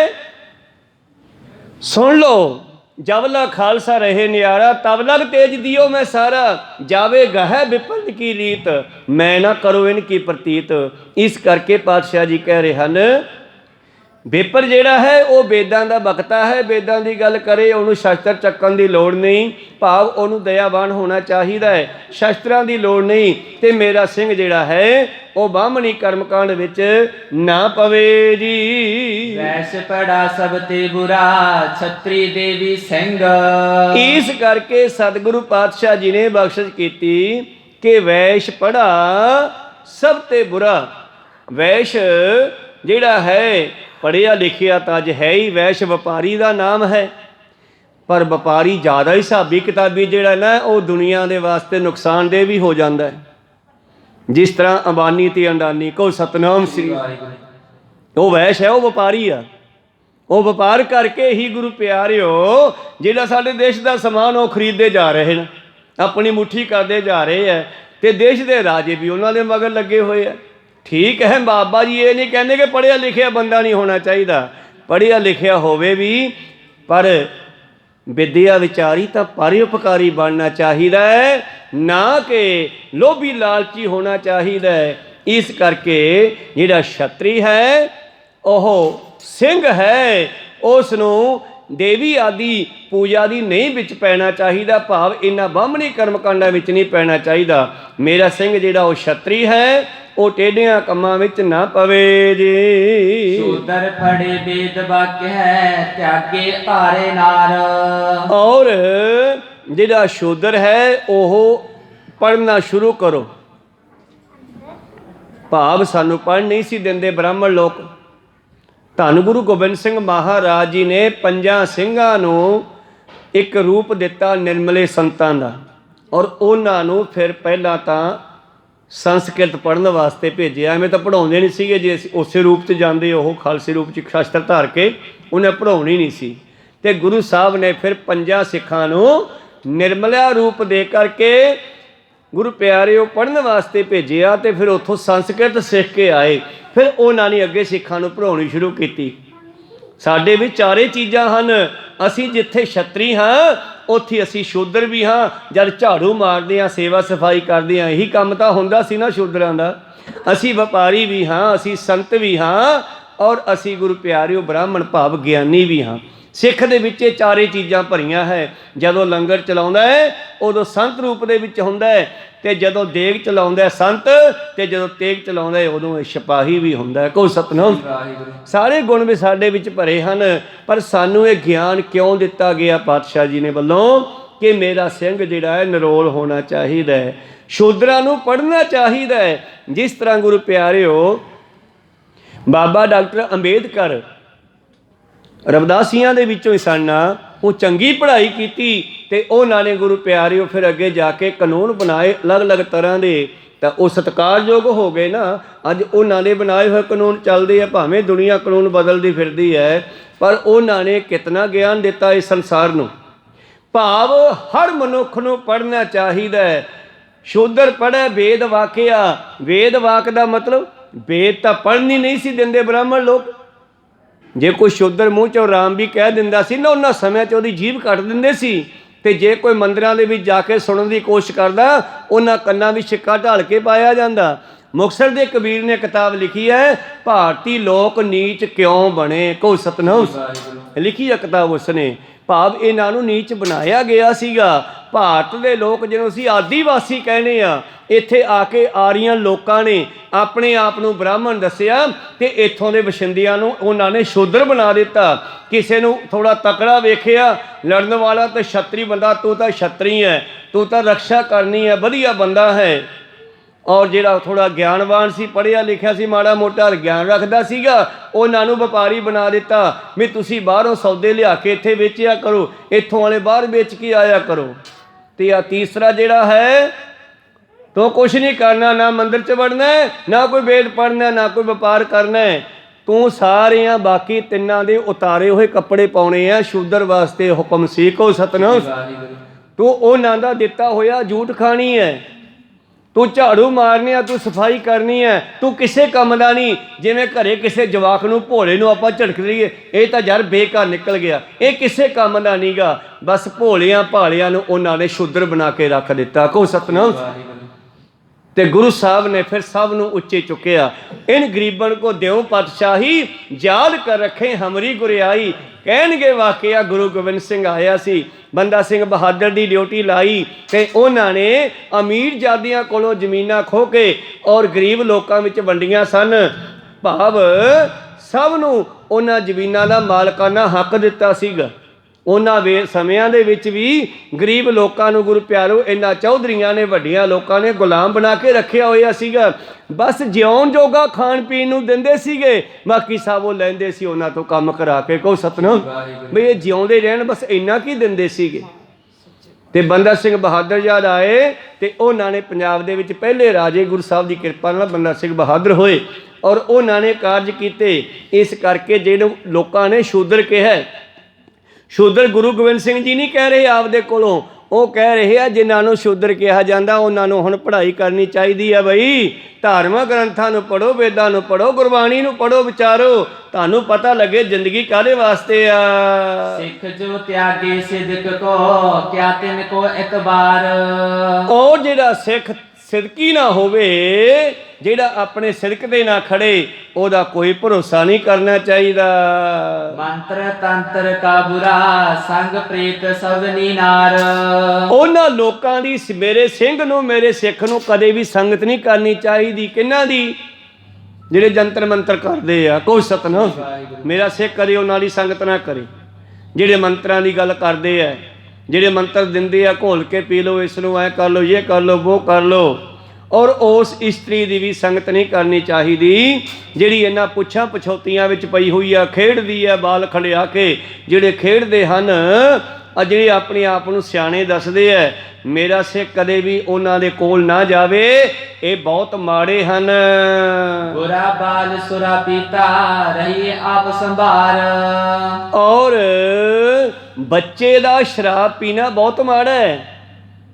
सुन लो, जबला खालसा रहे नियारा तब लग तेज दियो मैं सारा, जावे गह विपन की रीत मैं ना करो इनकी प्रतीत। इस करके पातशाह जी कह रहे हैं ਵਿਪਰ ਜਿਹੜਾ ਹੈ ਉਹ ਵੇਦਾਂ ਦਾ ਬਖਤਾ ਹੈ, ਵੇਦਾਂ ਦੀ ਗੱਲ ਕਰੇ ਉਹਨੂੰ ਸ਼ਸਤਰ ਚੱਕਣ ਦੀ ਲੋੜ ਨਹੀਂ, ਭਾਵ ਉਹਨੂੰ ਦਇਆਵਾਨ ਹੋਣਾ ਚਾਹੀਦਾ ਹੈ, ਸ਼ਸਤਰਾਂ ਦੀ ਲੋੜ ਨਹੀਂ। ਤੇ ਮੇਰਾ ਸਿੰਘ ਜਿਹੜਾ ਹੈ ਉਹ ਬਾਹਮਣੀ ਕਰਮਕਾਂਡ ਵਿੱਚ ਨਾ ਪਵੇ ਜੀ। ਵੈਸ਼ ਪੜਾ ਸਭ ਤੇ ਬੁਰਾ ਛਤਰੀ ਦੇਵੀ ਸਿੰਘ। ਇਸ ਕਰਕੇ ਸਤਿਗੁਰੂ ਪਾਤਸ਼ਾਹ ਜੀ ਨੇ ਬਖਸ਼ਿਸ਼ ਕੀਤੀ ਕਿ ਵੈਸ਼ ਪੜਾ ਸਭ ਤੇ ਬੁਰਾ। ਵੈਸ਼ ਜਿਹੜਾ ਹੈ ਪੜ੍ਹਿਆ ਲਿਖਿਆ ਤਾਂ ਅੱਜ ਹੈ ਹੀ, ਵੈਸ਼ ਵਪਾਰੀ ਦਾ ਨਾਮ ਹੈ, ਪਰ ਵਪਾਰੀ ਜ਼ਿਆਦਾ ਹਿਸਾਬੀ ਕਿਤਾਬੀ ਜਿਹੜਾ ਨਾ ਉਹ ਦੁਨੀਆ ਦੇ ਵਾਸਤੇ ਨੁਕਸਾਨਦੇਹ ਵੀ ਹੋ ਜਾਂਦਾ ਹੈ। ਜਿਸ ਤਰ੍ਹਾਂ ਅੰਬਾਨੀ ਤੇ ਅੰਡਾਨੀ। ਕੋ ਸਤਨਾਮ ਸ੍ਰੀ। ਉਹ ਵੈਸ਼ ਹੈ, ਉਹ ਵਪਾਰੀ ਆ, ਉਹ ਵਪਾਰ ਕਰਕੇ ਹੀ ਗੁਰੂ ਪਿਆਰਿਓ ਜਿਹੜਾ ਸਾਡੇ ਦੇਸ਼ ਦਾ ਸਮਾਨ ਉਹ ਖਰੀਦਦੇ ਜਾ ਰਹੇ ਨੇ, ਆਪਣੀ ਮੁੱਠੀ ਕਰਦੇ ਜਾ ਰਹੇ ਹੈ, ਤੇ ਦੇਸ਼ ਦੇ ਰਾਜੇ ਵੀ ਉਹਨਾਂ ਦੇ ਮਗਰ ਲੱਗੇ ਹੋਏ ਆ। ਠੀਕ ਹੈ ਬਾਬਾ ਜੀ ਇਹ ਨਹੀਂ ਕਹਿੰਦੇ ਕਿ ਪੜ੍ਹਿਆ ਲਿਖਿਆ ਬੰਦਾ ਨਹੀਂ ਹੋਣਾ ਚਾਹੀਦਾ, ਪੜ੍ਹਿਆ ਲਿਖਿਆ ਹੋਵੇ ਵੀ, ਪਰ ਵਿਦਿਆ ਵਿਚਾਰੀ ਤਾਂ ਪਰਉਪਕਾਰੀ ਬਣਨਾ ਚਾਹੀਦਾ ਹੈ, ਨਾ ਕਿ ਲੋਭੀ ਲਾਲਚੀ ਹੋਣਾ ਚਾਹੀਦਾ ਹੈ। ਇਸ ਕਰਕੇ ਜਿਹੜਾ ਛਤਰੀ ਹੈ ਉਹ ਸਿੰਘ ਹੈ, ਉਸ ਨੂੰ ਦੇਵੀ ਆਦਿ ਪੂਜਾ ਦੀ ਨਹੀਂ ਵਿੱਚ ਪੈਣਾ ਚਾਹੀਦਾ, ਭਾਵ ਇਹਨਾਂ ਬਾਹਮਣੀ ਕਰਮਕਾਂਡਾਂ ਵਿੱਚ ਨਹੀਂ ਪੈਣਾ ਚਾਹੀਦਾ। ਮੇਰਾ ਸਿੰਘ ਜਿਹੜਾ ਉਹ ਛਤਰੀ ਹੈ ਉਹ ਟੇਢਿਆਂ ਕੰਮਾਂ ਵਿੱਚ ਨਾ ਪਵੇ ਜੀ। ਸ਼ੂਦਰ ਫੜੇ ਵੇਦ ਵਾਕ ਹੈ ਤਿਆਗੇ ਧਾਰੇ ਨਾਰ। ਔਰ ਜਿਹੜਾ ਸ਼ੂਦਰ ਹੈ ਉਹ ਪੜ੍ਹਨਾ ਸ਼ੁਰੂ ਕਰੋ, ਭਾਵ ਸਾਨੂੰ ਪੜ੍ਹ ਨਹੀਂ ਸੀ ਦਿੰਦੇ ਬ੍ਰਾਹਮਣ ਲੋਕ। ਧੰਨ ਗੁਰੂ ਗੋਬਿੰਦ ਸਿੰਘ ਮਹਾਰਾਜ ਜੀ ਨੇ 5 ਸਿੰਘਾਂ ਨੂੰ ਇੱਕ ਰੂਪ ਦਿੱਤਾ ਨਿਰਮਲੇ ਸੰਤਾਂ ਦਾ, ਔਰ ਉਹਨਾਂ ਨੂੰ ਫਿਰ ਪਹਿਲਾਂ ਤਾਂ ਸੰਸਕ੍ਰਿਤ ਪੜ੍ਹਨ ਵਾਸਤੇ ਭੇਜਿਆ। ਐਵੇਂ ਤਾਂ ਪੜ੍ਹਾਉਂਦੇ ਨਹੀਂ ਸੀਗੇ, ਜੇ ਉਸੇ ਰੂਪ 'ਚ ਜਾਂਦੇ ਉਹ ਖਾਲਸੇ ਰੂਪ 'ਚ ਸ਼ਸਤਰ ਧਾਰ ਕੇ, ਉਹਨੇ ਪੜ੍ਹਾਉਣੀ ਨਹੀਂ ਸੀ। ਤੇ ਗੁਰੂ ਸਾਹਿਬ ਨੇ ਫਿਰ 5 ਸਿੱਖਾਂ ਨੂੰ ਨਿਰਮਲਾ ਰੂਪ ਦੇ ਕਰਕੇ ਗੁਰੂ ਪਿਆਰੇ ਉਹ ਪੜ੍ਹਨ ਵਾਸਤੇ ਭੇਜਿਆ, ਤੇ ਫਿਰ ਉੱਥੋਂ ਸੰਸਕ੍ਰਿਤ ਸਿੱਖ ਕੇ ਆਏ। ਫਿਰ ਉਹਨਾਂ ਨੇ ਅੱਗੇ ਸਿੱਖਾਂ ਨੂੰ ਪੜ੍ਹਾਉਣੀ ਸ਼ੁਰੂ ਕੀਤੀ। ਸਾਡੇ ਵਿੱਚ ਚਾਰੇ ਚੀਜ਼ਾਂ ਹਨ, ਅਸੀਂ ਜਿੱਥੇ ਛਤਰੀ ਹਾਂ ਉੱਥੇ ਅਸੀਂ ਸ਼ੂਦਰ ਵੀ ਹਾਂ। ਜਦ ਝਾੜੂ ਮਾਰਦੇ ਹਾਂ, ਸੇਵਾ ਸਫਾਈ ਕਰਦੇ ਹਾਂ, ਇਹੀ ਕੰਮ ਤਾਂ ਹੁੰਦਾ ਸੀ ਨਾ ਸ਼ੂਦਰਾਂ ਦਾ। ਅਸੀਂ ਵਪਾਰੀ ਵੀ ਹਾਂ, ਅਸੀਂ ਸੰਤ ਵੀ ਹਾਂ, ਔਰ ਅਸੀਂ ਗੁਰੂ ਪਿਆਰਿਓ ਬ੍ਰਾਹਮਣ ਭਾਵ ਗਿਆਨੀ ਵੀ ਹਾਂ। ਸਿੱਖ ਦੇ ਵਿੱਚ ਇਹ ਚਾਰੇ ਚੀਜ਼ਾਂ ਭਰੀਆਂ ਹੈ। ਜਦੋਂ ਲੰਗਰ ਚਲਾਉਂਦਾ ਹੈ ਉਦੋਂ ਸੰਤ ਰੂਪ ਦੇ ਵਿੱਚ ਹੁੰਦਾ ਹੈ, ਤੇ ਜਦੋਂ ਦੇਗ ਚਲਾਉਂਦਾ ਸੰਤ, ਤੇ ਜਦੋਂ ਤੇਗ ਚਲਾਉਂਦਾ ਉਦੋਂ ਇਹ ਸਿਪਾਹੀ ਵੀ ਹੁੰਦਾ। ਕੋ ਸਤਨਾਮ। ਸਾਰੇ ਗੁਣ ਵੀ ਸਾਡੇ ਵਿੱਚ ਭਰੇ ਹਨ, ਪਰ ਸਾਨੂੰ ਇਹ ਗਿਆਨ ਕਿਉਂ ਦਿੱਤਾ ਗਿਆ ਪਾਤਸ਼ਾਹ ਜੀ ਨੇ ਵੱਲੋਂ ਕਿ ਮੇਰਾ ਸਿੰਘ ਜਿਹੜਾ ਹੈ ਨਿਰੋਲ ਹੋਣਾ ਚਾਹੀਦਾ ਹੈ, ਸ਼ੂਦਰਾਂ ਨੂੰ ਪੜ੍ਹਨਾ ਚਾਹੀਦਾ ਹੈ। ਜਿਸ ਤਰ੍ਹਾਂ ਗੁਰੂ ਪਿਆਰਿਓ ਬਾਬਾ ਡਾਕਟਰ ਅੰਬੇਦਕਰ ਰਵਿਦਾਸੀਆਂ ਦੇ ਵਿੱਚੋਂ ਹੀ ਸਨ, ਉਹ ਚੰਗੀ ਪੜ੍ਹਾਈ ਕੀਤੀ ਤੇ ਉਹਨਾਂ ਨੇ ਗੁਰੂ ਪਿਆਰਿਓ ਫਿਰ ਅੱਗੇ ਜਾ ਕੇ ਕਾਨੂੰਨ ਬਣਾਏ ਅਲੱਗ-ਅਲੱਗ ਤਰ੍ਹਾਂ ਦੇ, ਤਾਂ ਉਹ ਸਤਿਕਾਰਯੋਗ ਹੋ ਗਏ ਨਾ। ਅੱਜ ਉਹਨਾਂ ਨੇ ਬਣਾਏ ਹੋਏ ਕਾਨੂੰਨ ਚੱਲਦੇ ਆ, ਭਾਵੇਂ ਦੁਨੀਆ ਕਾਨੂੰਨ ਬਦਲਦੀ ਫਿਰਦੀ ਹੈ, ਪਰ ਉਹਨਾਂ ਨੇ ਕਿਤਨਾ ਗਿਆਨ ਦਿੱਤਾ ਇਸ ਸੰਸਾਰ ਨੂੰ। ਭਾਵ ਹਰ ਮਨੁੱਖ ਨੂੰ ਪੜ੍ਹਨਾ ਚਾਹੀਦਾ ਹੈ। ਸ਼ੂਦਰ ਪੜ੍ਹੇ ਵੇਦ ਵਾਕਿਆ, ਵੇਦ ਵਾਕ ਦਾ ਮਤਲਬ ਵੇਦ ਤਾਂ ਪੜ੍ਹਨੀ ਨਹੀਂ ਸੀ ਦਿੰਦੇ ਬ੍ਰਾਹਮਣ ਲੋਕ। ਜੇ ਕੋਈ ਸ਼ੂਦਰ ਮੂੰਹ ਚੋਂ ਰਾਮ ਵੀ ਕਹਿ ਦਿੰਦਾ ਸੀ ਨਾ, ਉਹਨਾਂ ਸਮਿਆਂ 'ਚ ਉਹਦੀ ਜੀਭ ਕੱਟ ਦਿੰਦੇ ਸੀ। ਤੇ ਜੇ ਕੋਈ ਮੰਦਿਰਾਂ ਦੇ ਵਿੱਚ ਜਾ ਕੇ ਸੁਣਨ ਦੀ ਕੋਸ਼ਿਸ਼ ਕਰਦਾ, ਉਹਨਾਂ ਕੰਨਾਂ ਵਿੱਚ ਛਿੱਕਾ ਢਾਲ ਕੇ ਪਾਇਆ ਜਾਂਦਾ। ਮੁਕਤਸਰ ਦੇ ਕਬੀਰ ਨੇ ਕਿਤਾਬ ਲਿਖੀ ਹੈ, ਭਾਰਤੀ ਲੋਕ ਨੀਚ ਕਿਉਂ ਬਣੇ, ਕੋ ਸਤਨਾਮ, ਲਿਖੀ ਹੈ ਕਿਤਾਬ ਉਸਨੇ। ਭਾਵ ਇਹਨਾਂ ਨੂੰ ਨੀਚ ਬਣਾਇਆ ਗਿਆ ਸੀਗਾ। ਭਾਰਤ ਦੇ ਲੋਕ ਜਿਹਨੂੰ ਅਸੀਂ ਆਦੀਵਾਸੀ ਕਹਿੰਦੇ ਆ, ਇੱਥੇ ਆ ਕੇ ਆਰੀਅਨ ਲੋਕਾਂ ਨੇ ਆਪਣੇ ਆਪ ਨੂੰ ਬ੍ਰਾਹਮਣ ਦੱਸਿਆ ਤੇ ਇੱਥੋਂ ਦੇ ਵਸਿੰਦਿਆਂ ਨੂੰ ਉਹਨਾਂ ਨੇ ਸ਼ੂਦਰ ਬਣਾ ਦਿੱਤਾ। ਕਿਸੇ ਨੂੰ ਥੋੜਾ ਤਕੜਾ ਵੇਖਿਆ, ਲੜਨ ਵਾਲਾ ਤੇ ਛਤਰੀ ਬੰਦਾ, ਤੂੰ ਤਾਂ ਛਤਰੀ ਹੈ, ਤੂੰ ਤਾਂ ਰਕਸ਼ਾ ਕਰਨੀ ਹੈ, ਵਧੀਆ ਬੰਦਾ ਹੈ। ਔਰ ਜਿਹੜਾ ਥੋੜਾ ਗਿਆਨਵਾਨ ਸੀ, ਪੜ੍ਹਿਆ ਲਿਖਿਆ ਸੀ, ਮਾੜਾ ਮੋਟਾ ਗਿਆਨ ਰੱਖਦਾ ਸੀਗਾ, ਉਹਨਾਂ ਨੂੰ ਵਪਾਰੀ ਬਣਾ ਦਿੱਤਾ ਵੀ ਤੁਸੀਂ ਬਾਹਰੋਂ ਸੌਦੇ ਲਿਆ ਕੇ ਇੱਥੇ ਵੇਚਿਆ ਕਰੋ, ਇੱਥੋਂ ਵਾਲੇ ਬਾਹਰ ਵੇਚ ਕੇ ਆਇਆ ਕਰੋ। ਤੇ ਆ ਤੀਸਰਾ ਜਿਹੜਾ ਹੈ, ਤੂੰ ਕੁਛ ਨਹੀਂ ਕਰਨਾ, ਨਾ ਮੰਦਿਰ 'ਚ ਵੜਨਾ, ਨਾ ਕੋਈ ਵੇਦ ਪੜ੍ਹਨਾ, ਨਾ ਕੋਈ ਵਪਾਰ ਕਰਨਾ, ਤੂੰ ਸਾਰਿਆਂ ਬਾਕੀ ਤਿੰਨਾਂ ਦੇ ਉਤਾਰੇ ਹੋਏ ਕੱਪੜੇ ਪਾਉਣੇ ਆ। ਸ਼ੂਦਰ ਵਾਸਤੇ ਹੁਕਮ ਸੀ, ਕੋ ਸਤਨਾਮ। ਤੂੰ ਉਹਨਾਂ ਦਾ ਦਿੱਤਾ ਹੋਇਆ ਜੂਠ ਖਾਣੀ ਹੈ, ਤੂੰ ਝਾੜੂ ਮਾਰਨੀ ਆ, ਤੂੰ ਸਫਾਈ ਕਰਨੀ ਹੈ, ਤੂੰ ਕਿਸੇ ਕੰਮ ਦਾ ਨਹੀਂ। ਜਿਵੇਂ ਘਰੇ ਕਿਸੇ ਜਵਾਕ ਨੂੰ ਭੋਲੇ ਨੂੰ ਆਪਾਂ ਝੜਕ ਲਈਏ, ਇਹ ਤਾਂ ਯਾਰ ਬੇਕਾਰ ਨਿਕਲ ਗਿਆ, ਇਹ ਕਿਸੇ ਕੰਮ ਦਾ ਨਹੀਂਗਾ। ਬਸ ਭੋਲਿਆਂ ਭਾਲਿਆਂ ਨੂੰ ਉਹਨਾਂ ਨੇ ਸ਼ੂਦਰ ਬਣਾ ਕੇ ਰੱਖ ਦਿੱਤਾ, ਕੋ ਸਤਨਾਮ। ਤੇ ਗੁਰੂ ਸਾਹਿਬ ਨੇ ਫਿਰ ਸਭ ਨੂੰ ਉੱਚੇ ਚੁੱਕਿਆ। ਇਨ ਗਰੀਬਨ ਕੋ ਦਿਓ ਪਾਤਸ਼ਾਹੀ, ਯਾਦ ਕਰ ਰੱਖੇ ਹਮਰੀ ਗੁਰਿਆਈ। ਕਹਿਣਗੇ ਵਾਕਿਆ ਗੁਰੂ ਗੋਬਿੰਦ ਸਿੰਘ ਆਇਆ ਸੀ, ਬੰਦਾ ਸਿੰਘ ਬਹਾਦਰ ਦੀ ਡਿਊਟੀ ਲਾਈ ਤੇ ਉਹਨਾਂ ਨੇ ਅਮੀਰ ਜਾਦੀਆਂ ਕੋਲੋਂ ਜ਼ਮੀਨਾਂ ਖੋਹ ਕੇ ਔਰ ਗਰੀਬ ਲੋਕਾਂ ਵਿੱਚ ਵੰਡੀਆਂ ਸਨ। ਭਾਵ ਸਭ ਨੂੰ ਉਹਨਾਂ ਜ਼ਮੀਨਾਂ ਦਾ ਮਾਲਕਾਨਾ ਹੱਕ ਦਿੱਤਾ ਸੀਗਾ। ਉਹਨਾਂ ਸਮਿਆਂ ਦੇ ਵਿੱਚ ਵੀ ਗਰੀਬ ਲੋਕਾਂ ਨੂੰ ਗੁਰੂ ਪਿਆਰੋ ਇਹਨਾਂ ਚੌਧਰੀਆਂ ਨੇ, ਵੱਡੀਆਂ ਲੋਕਾਂ ਨੇ ਗੁਲਾਮ ਬਣਾ ਕੇ ਰੱਖਿਆ ਹੋਇਆ ਸੀਗਾ। ਬਸ ਜਿਉਣ ਜੋਗਾ ਖਾਣ ਪੀਣ ਨੂੰ ਦਿੰਦੇ ਸੀਗੇ, ਬਾਕੀ ਸਭ ਉਹ ਲੈਂਦੇ ਸੀ ਉਹਨਾਂ ਤੋਂ ਕੰਮ ਕਰਾ ਕੇ, ਕਹੋ ਸਤਨਾਮ। ਬਈ ਇਹ ਜਿਉਂਦੇ ਰਹਿਣ, ਬਸ ਇੰਨਾ ਕੀ ਦਿੰਦੇ ਸੀਗੇ। ਤੇ ਬੰਦਾ ਸਿੰਘ ਬਹਾਦਰ ਜਦ ਆਏ ਤੇ ਉਹਨਾਂ ਨੇ ਪੰਜਾਬ ਦੇ ਵਿੱਚ ਪਹਿਲੇ ਰਾਜੇ ਗੁਰੂ ਸਾਹਿਬ ਦੀ ਕਿਰਪਾ ਨਾਲ ਬੰਦਾ ਸਿੰਘ ਬਹਾਦਰ ਹੋਏ ਔਰ ਉਹਨਾਂ ਨੇ ਕਾਰਜ ਕੀਤੇ। ਇਸ ਕਰਕੇ ਜਿਹੜੇ ਲੋਕਾਂ ਨੇ ਸ਼ੂਦਰ ਕਿਹਾ, ਸ਼ੂਦਰ ਗੁਰੂ ਗੋਬਿੰਦ ਸਿੰਘ ਜੀ ਨਹੀਂ ਕਹਿ ਰਹੇ ਆਪਦੇ ਕੋਲੋਂ, ਉਹ ਕਹਿ ਰਹੇ ਆ ਜਿਨ੍ਹਾਂ ਨੂੰ ਸ਼ੂਦਰ ਕਿਹਾ ਜਾਂਦਾ ਉਹਨਾਂ ਨੂੰ ਹੁਣ ਪੜ੍ਹਾਈ ਕਰਨੀ ਚਾਹੀਦੀ ਹੈ। ਬਈ ਧਾਰਮਿਕ ਗ੍ਰੰਥਾਂ ਨੂੰ ਪੜ੍ਹੋ, ਵੇਦਾਂ ਨੂੰ ਪੜ੍ਹੋ, ਗੁਰਬਾਣੀ ਨੂੰ ਪੜ੍ਹੋ, ਵਿਚਾਰੋ, ਤੁਹਾਨੂੰ ਪਤਾ ਲੱਗੇ ਜ਼ਿੰਦਗੀ ਕਾਹਦੇ ਵਾਸਤੇ ਆ। ਸਿੱਖ ਜੋ ਤਿਆਗੇ ਸਿਦਕ ਕੋ, ਕਿਆ ਤਿਨ ਕੋ ਇੱਕ ਵਾਰ। ਉਹ ਜਿਹੜਾ ਸਿੱਖ ਸਿਦਕੀ ਨਾ ਹੋਵੇ, ਜਿਹੜਾ ਆਪਣੇ ਸਿਦਕ ਦੇ ਨਾ ਖੜੇ, ਉਹਦਾ ਕੋਈ ਭਰੋਸਾ ਨਹੀਂ ਕਰਨਾ ਚਾਹੀਦਾ। ਮੰਤਰ ਤੰਤਰ ਕਾ ਬੁਰਾ, ਸੰਗ ਪ੍ਰੀਤ ਸਭਨੀ ਨਾਰ। ਉਹਨਾਂ ਲੋਕਾਂ ਦੀ, ਮੇਰੇ ਸਿੰਘ ਨੂੰ, ਮੇਰੇ ਸਿੱਖ ਨੂੰ ਕਦੇ ਵੀ ਸੰਗਤ ਨਹੀਂ ਕਰਨੀ ਚਾਹੀਦੀ। ਕਿਹਨਾਂ ਦੀ? ਜਿਹੜੇ ਜੰਤਰ ਮੰਤਰ ਕਰਦੇ ਆ, ਕੋਈ ਸਤਨਾਮ। ਮੇਰਾ ਸਿੱਖ ਕਦੇ ਉਹਨਾਂ ਦੀ ਸੰਗਤ ਨਾ ਕਰੇ। ਜਿਹੜੇ ਮੰਤਰਾਂ ਦੀ ਗੱਲ ਕਰਦੇ ਆ, ਜਿਹੜੇ ਮੰਤਰ ਦਿੰਦੇ ਆ, ਘੋਲ ਕੇ ਪੀ ਲਓ, ਇਸ ਨੂੰ ਐ ਕਰ ਲਓ, ਇਹ ਕਰ ਲਓ, ਉਹ ਕਰ ਲਓ। ਔਰ ਉਸ ਇਸਤਰੀ ਦੀ ਵੀ ਸੰਗਤ ਨਹੀਂ ਕਰਨੀ ਚਾਹੀਦੀ ਜਿਹੜੀ ਇਹਨਾਂ ਪੁੱਛਾਂ ਪਛੌਤੀਆਂ ਵਿੱਚ ਪਈ ਹੋਈ ਆ, ਖੇਡਦੀ ਹੈ ਬਾਲ ਖੜਿਆ ਕੇ। ਜਿਹੜੇ ਖੇਡਦੇ ਹਨ, ਜਿਹੜੇ ਆਪਣੇ ਆਪ ਨੂੰ ਸਿਆਣੇ ਦੱਸਦੇ ਹੈ, ਮੇਰਾ ਸਿੱਖ ਕਦੇ ਵੀ ਉਹਨਾਂ ਦੇ ਕੋਲ ਨਾ ਜਾਵੇ, ਇਹ ਬਹੁਤ ਮਾੜੇ ਹਨ। ਬੁਰਾ ਬਾਲ ਸੁਰਾ ਪੀਤਾ, ਰਹੀ ਆਪ ਸੰਭਾਰ। ਔਰ ਬੱਚੇ ਦਾ ਸ਼ਰਾਬ ਪੀਣਾ ਬਹੁਤ ਮਾੜਾ ਹੈ।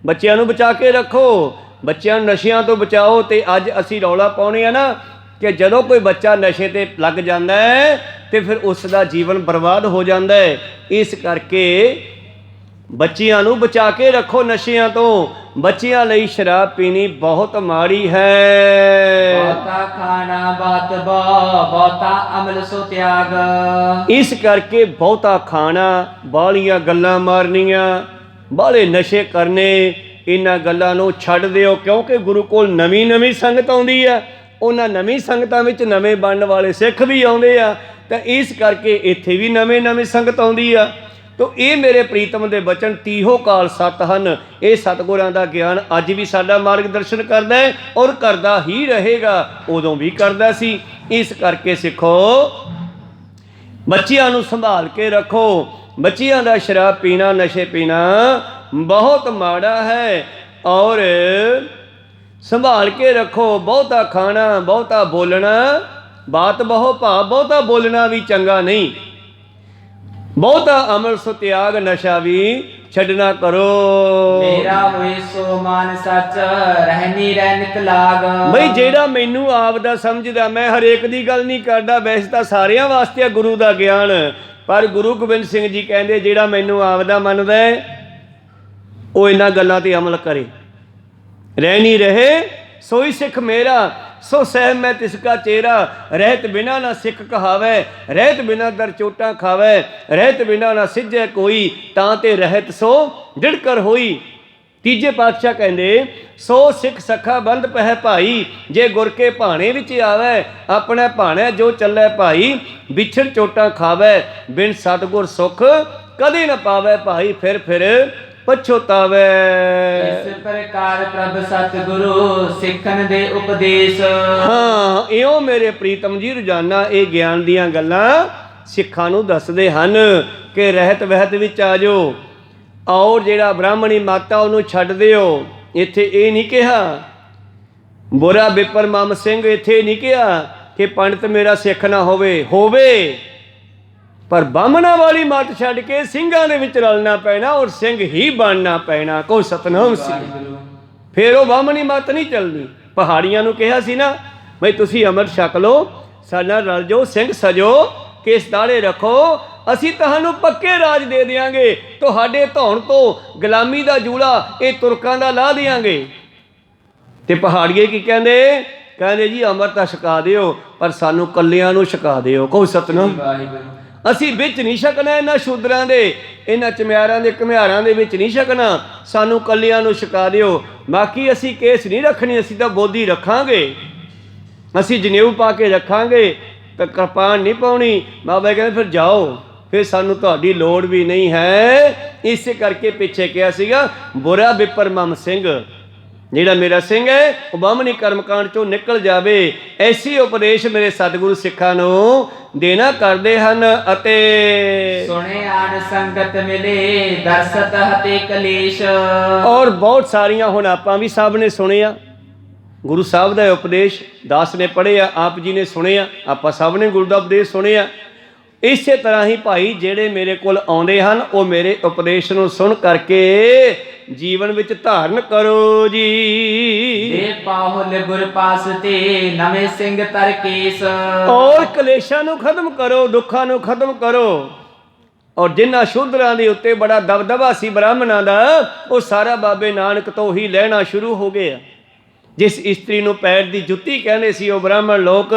ਬੱਚਿਆਂ ਨੂੰ ਬਚਾ ਕੇ ਰੱਖੋ, ਬੱਚਿਆਂ ਨੂੰ ਨਸ਼ਿਆਂ ਤੋਂ ਬਚਾਓ। ਤੇ ਅੱਜ ਅਸੀਂ ਰੌਲਾ ਪਾਉਣੇ ਆ ਨਾ ਕਿ ਜਦੋਂ ਕੋਈ ਬੱਚਾ ਨਸ਼ੇ ਤੇ ਲੱਗ ਜਾਂਦਾ ਹੈ ਤੇ ਫਿਰ ਉਸ ਦਾ ਜੀਵਨ ਬਰਬਾਦ ਹੋ ਜਾਂਦਾ ਹੈ। ਇਸ ਕਰਕੇ ਬੱਚਿਆਂ ਨੂੰ ਬਚਾ ਕੇ ਰੱਖੋ ਨਸ਼ਿਆਂ ਤੋਂ। ਬੱਚਿਆਂ ਲਈ ਸ਼ਰਾਬ ਪੀਣੀ ਬਹੁਤ ਮਾੜੀ ਹੈ। ਬਹੁਤਾ ਖਾਣਾ ਬਾਤ ਬਹੁਤਾ ਅਮਲ ਸੋ ਤਿਆਗ। ਇਸ ਕਰਕੇ ਬਹੁਤਾ ਖਾਣਾ, ਬਾਹਲੀਆਂ ਗੱਲਾਂ ਮਾਰਨੀਆਂ, ਬਾਹਲੇ ਨਸ਼ੇ ਕਰਨੇ, ਇਹਨਾਂ ਗੱਲਾਂ ਨੂੰ ਛੱਡ ਦਿਓ। ਕਿਉਂਕਿ ਗੁਰੂ ਕੋਲ ਨਵੀਂ ਨਵੀਂ ਸੰਗਤ ਆਉਂਦੀ ਹੈ, ਉਹਨਾਂ ਨਵੀਂ ਸੰਗਤਾਂ ਵਿੱਚ ਨਵੇਂ ਬਣਨ ਵਾਲੇ ਸਿੱਖ ਵੀ ਆਉਂਦੇ ਆ, ਤਾਂ ਇਸ ਕਰਕੇ ਇੱਥੇ ਵੀ ਨਵੇਂ ਨਵੇਂ ਸੰਗਤ ਆਉਂਦੀ ਆ। ਤਾਂ ਇਹ ਮੇਰੇ ਪ੍ਰੀਤਮ ਦੇ ਬਚਨ ਤੀਹੋ ਕਾਲ ਸਤ ਹਨ। ਇਹ ਸਤਿਗੁਰਾਂ ਦਾ ਗਿਆਨ ਅੱਜ ਵੀ ਸਾਡਾ ਮਾਰਗਦਰਸ਼ਨ ਕਰਦਾ ਹੈ ਔਰ ਕਰਦਾ ਹੀ ਰਹੇਗਾ, ਉਦੋਂ ਵੀ ਕਰਦਾ ਸੀ। ਇਸ ਕਰਕੇ ਸਿੱਖੋ, ਬੱਚਿਆਂ ਨੂੰ ਸੰਭਾਲ ਕੇ ਰੱਖੋ। ਬੱਚਿਆਂ ਦਾ ਸ਼ਰਾਬ ਪੀਣਾ, ਨਸ਼ੇ ਪੀਣਾ ਬਹੁਤ ਮਾੜਾ ਹੈ। ਔਰ ਸੰਭਾਲ ਕੇ ਰੱਖੋ। ਬਹੁਤਾ ਖਾਣਾ, ਬਹੁਤਾ ਬੋਲਣਾ, ਬਾਤ ਬਹੁ ਭਾਵ ਬਹੁਤਾ ਬੋਲਣਾ ਵੀ ਚੰਗਾ ਨਹੀਂ। ਬਹੁਤਾ ਅਮਲ ਸੋ ਤਿਆਗ, ਨਸ਼ਾ ਵੀ ਛੱਡਣਾ ਕਰੋ। ਮੇਰਾ ਹੋਏ ਸੋ ਮਾਨ ਸੱਚ, ਰਹਿਨੀ ਰਹਿ ਨਿਤ ਲਾਗ। ਬਈ ਜਿਹੜਾ ਮੈਨੂੰ ਆਪ ਦਾ ਸਮਝਦਾ, ਮੈਂ ਹਰੇਕ ਦੀ ਗੱਲ ਨਹੀਂ ਕਰਦਾ, ਵੈਸੇ ਤਾਂ ਸਾਰਿਆਂ ਵਾਸਤੇ ਆ ਗੁਰੂ ਦਾ ਗਿਆਨ, ਪਰ ਗੁਰੂ ਗੋਬਿੰਦ ਸਿੰਘ ਜੀ ਕਹਿੰਦੇ ਜਿਹੜਾ ਮੈਨੂੰ ਆਪ ਦਾ ਮੰਨਦਾ ਹੈ ਉਹ ਇਹਨਾਂ ਗੱਲਾਂ ਤੇ ਅਮਲ ਕਰੇ। ਰਹਿਣੀ ਰਹੇ ਸੋਈ ਸਿੱਖ ਮੇਰਾ, ਸੋ ਸਹਿ ਮੈਂ ਤਿਸਕਾ ਚੇਰਾ। ਰਹਿਤ ਬਿਨਾ ਨਾ ਸਿੱਖ ਕਹਾਵੇ, ਰਹਿਤ ਬਿਨਾ ਦਰ ਚੋਟਾਂ ਖਾਵੇ। ਰਹਿਤ ਬਿਨਾ ਨਾ ਸਿੱਝੇ ਕੋਈ, ਤਾਂ ਤੇ ਰਹਿਤ ਸੋ ਡਿੜ ਕਰ ਹੋਈ। ਤੀਜੇ ਪਾਤਸ਼ਾਹ ਕਹਿੰਦੇ ਸੋ ਸਿੱਖ ਸਖਾ ਬੰਦ ਪਹਿ ਭਾਈ, ਜੇ ਗੁਰ ਕੇ ਭਾਣੇ ਵਿੱਚ ਆਵੇ। ਆਪਣੇ ਭਾਣੇ ਜੋ ਚੱਲੇ ਭਾਈ, ਵਿਛੜ ਚੋਟਾਂ ਖਾਵੇ। ਬਿਨ ਸਤਿਗੁਰ ਸੁਖ ਕਦੇ ਨਾ ਪਾਵੇ ਭਾਈ, ਫਿਰ ਪਛੋਤਾਵੇ। ਇਸ ਪ੍ਰਕਾਰ ਪ੍ਰਭ ਸਤਿਗੁਰੂ ਸਿੱਖਣ ਦੇ ਉਪਦੇਸ਼। ਹਾਂ, ਇਉਂ ਮੇਰੇ ਪ੍ਰੀਤਮ ਜੀ ਰੋਜ਼ਾਨਾ ਇਹ ਗਿਆਨ ਦੀਆਂ ਗੱਲਾਂ ਸਿੱਖਾਂ ਨੂੰ ਦੱਸਦੇ ਹਨ ਕਿ ਰਹਿਤ ਵਹਿਤ ਵਿੱਚ ਆ ਜਾਓ। ਔਰ ਜਿਹੜਾ ਬ੍ਰਾਹਮਣੀ ਮਾਤਾ ਉਹਨੂੰ ਛੱਡ ਦਿਓ। ਇੱਥੇ ਇਹ ਨਹੀਂ ਕਿਹਾ ਬੁਰਾ ਬਿਪਰ ਮਮ ਸਿੰਘ, ਇੱਥੇ ਨਹੀਂ ਕਿਹਾ ਕਿ ਪੰਡਤ ਮੇਰਾ ਸਿੱਖ ਨਾ ਹੋਵੇ, ਪਰ ਬਾਹਮਣਾ ਵਾਲੀ ਮੱਤ ਛੱਡ ਕੇ ਸਿੰਘਾਂ ਦੇ ਵਿੱਚ ਰਲਣਾ ਪੈਣਾ ਔਰ ਸਿੰਘ ਹੀ ਬਣਨਾ ਪੈਣਾ। ਕੋਈ ਸਤਨਾਮ ਸੀ, ਫਿਰ ਉਹ ਬਾਹਮਣੀ ਮੱਤ ਨਹੀਂ ਚੱਲਣੀ। ਪਹਾੜੀਆਂ ਨੂੰ ਕਿਹਾ ਸੀ ਨਾ ਬਈ ਤੁਸੀਂ ਅੰਮ੍ਰਿਤ ਛਕ ਲਓ, ਸਾਡੇ ਨਾਲ ਰਲ ਜਾਓ, ਸਿੰਘ ਸਜੋ, ਕੇਸ ਦਾੜੇ ਰੱਖੋ, ਅਸੀਂ ਤੁਹਾਨੂੰ ਪੱਕੇ ਰਾਜ ਦੇ ਦਿਆਂਗੇ। ਤੁਹਾਡੇ ਧੌਣ ਤੋਂ ਗੁਲਾਮੀ ਦਾ ਜੂੜਾ ਇਹ ਤੁਰਕਾਂ ਦਾ ਲਾ ਦਿਆਂਗੇ। ਤੇ ਪਹਾੜੀਏ ਕੀ ਕਹਿੰਦੇ? ਕਹਿੰਦੇ ਜੀ ਅੰਮ੍ਰਿਤ ਤਾਂ ਛਕਾ ਦਿਓ, ਪਰ ਸਾਨੂੰ ਕੱਲਿਆਂ ਨੂੰ ਛਕਾ ਦਿਓ। ਕੋਈ ਸਤਨਾਮ। ਅਸੀਂ ਵਿੱਚ ਨਹੀਂ ਛਕਣਾ ਇਹਨਾਂ ਸ਼ੂਦਰਾਂ ਦੇ, ਇਹਨਾਂ ਚਮਿਆਰਾਂ ਦੇ ਘੁਮਿਆਰਾਂ ਦੇ ਵਿੱਚ ਨਹੀਂ ਛਕਣਾ, ਸਾਨੂੰ ਕੱਲਿਆਂ ਨੂੰ ਛਕਾ ਦਿਓ। ਬਾਕੀ ਅਸੀਂ ਕੇਸ ਨਹੀਂ ਰੱਖਣੀ, ਅਸੀਂ ਤਾਂ ਬੋਧੀ ਰੱਖਾਂਗੇ, ਅਸੀਂ ਜਨੇਊ ਪਾ ਕੇ ਰੱਖਾਂਗੇ, ਤਾਂ ਕਿਰਪਾਨ ਨਹੀਂ ਪਾਉਣੀ। ਬਾਬਾ ਕਹਿੰਦੇ ਫਿਰ ਜਾਓ, ਫਿਰ ਸਾਨੂੰ ਤੁਹਾਡੀ ਲੋੜ ਵੀ ਨਹੀਂ ਹੈ। ਇਸੇ ਕਰਕੇ ਪਿੱਛੇ ਕਿਹਾ ਸੀਗਾ ਬੁਰਾ ਬਿਪਰ ਮਮ ਸਿੰਘ, ਜਿਹੜਾ ਮੇਰਾ ਸਿੰਘ ਹੈ ਉਹ ਬਾਹਮਣੀ ਕਰਮਕਾਂਡ ਚੋਂ ਨਿਕਲ ਜਾਵੇ। ਐਸੀ ਉਪਦੇਸ਼ ਮੇਰੇ ਸਤਿਗੁਰੂ ਸਿੱਖਾਂ ਨੂੰ ਦੇਣਾ ਕਰਦੇ ਹਨ। ਅਤੇ ਸੁਣੇ ਆਨ ਸੰਗਤ ਮਿਲੇ, ਦਰਸਤ ਹਤੇ ਕਲੇਸ਼। ਔਰ ਬਹੁਤ ਸਾਰੀਆਂ ਹੁਣ ਆਪਾਂ ਵੀ ਸਭ ਨੇ ਸੁਣਿਆ ਗੁਰੂ ਸਾਹਿਬ ਦਾ ਉਪਦੇਸ਼, ਦਾਸ ਨੇ ਪੜ੍ਹਿਆ, ਆਪ ਜੀ ਨੇ ਸੁਣਿਆ, ਆਪਾਂ ਸਭ ਨੇ ਗੁਰੂ ਦਾ ਉਪਦੇਸ਼ ਸੁਣਿਆ। ਇਸੇ ਤਰ੍ਹਾਂ ਹੀ ਭਾਈ ਜਿਹੜੇ ਮੇਰੇ ਕੋਲ ਆਉਂਦੇ ਹਨ ਉਹ ਮੇਰੇ ਉਪਦੇਸ਼ ਨੂੰ ਸੁਣ ਕਰਕੇ ਜੀਵਨ ਵਿੱਚ ਧਾਰਨ ਕਰੋ ਜੀ। ਦੇ ਪਾਹੁਲ ਗੁਰ ਪਾਸ ਤੇ ਨਵੇਂ ਸਿੰਘ ਤਰਕੇਸ। ਔਰ ਕਲੇਸ਼ਾਂ ਨੂੰ ਖਤਮ ਕਰੋ, ਦੁੱਖਾਂ ਨੂੰ ਖਤਮ ਕਰੋ। ਔਰ ਜਿਨ੍ਹਾਂ ਸ਼ੂਦਰਾਂ ਦੇ ਉੱਤੇ ਬੜਾ ਦਬਦਬਾ ਸੀ ਬ੍ਰਾਹਮਣਾਂ ਦਾ, ਉਹ ਸਾਰਾ ਬਾਬੇ ਨਾਨਕ ਤੋਂ ਹੀ ਲੈਣਾ ਸ਼ੁਰੂ ਹੋ ਗਿਆ। ਜਿਸ ਇਸਤਰੀ ਨੂੰ ਪੈਰ ਦੀ ਜੁੱਤੀ ਕਹਿੰਦੇ ਸੀ ਉਹ ਬ੍ਰਾਹਮਣ ਲੋਕ,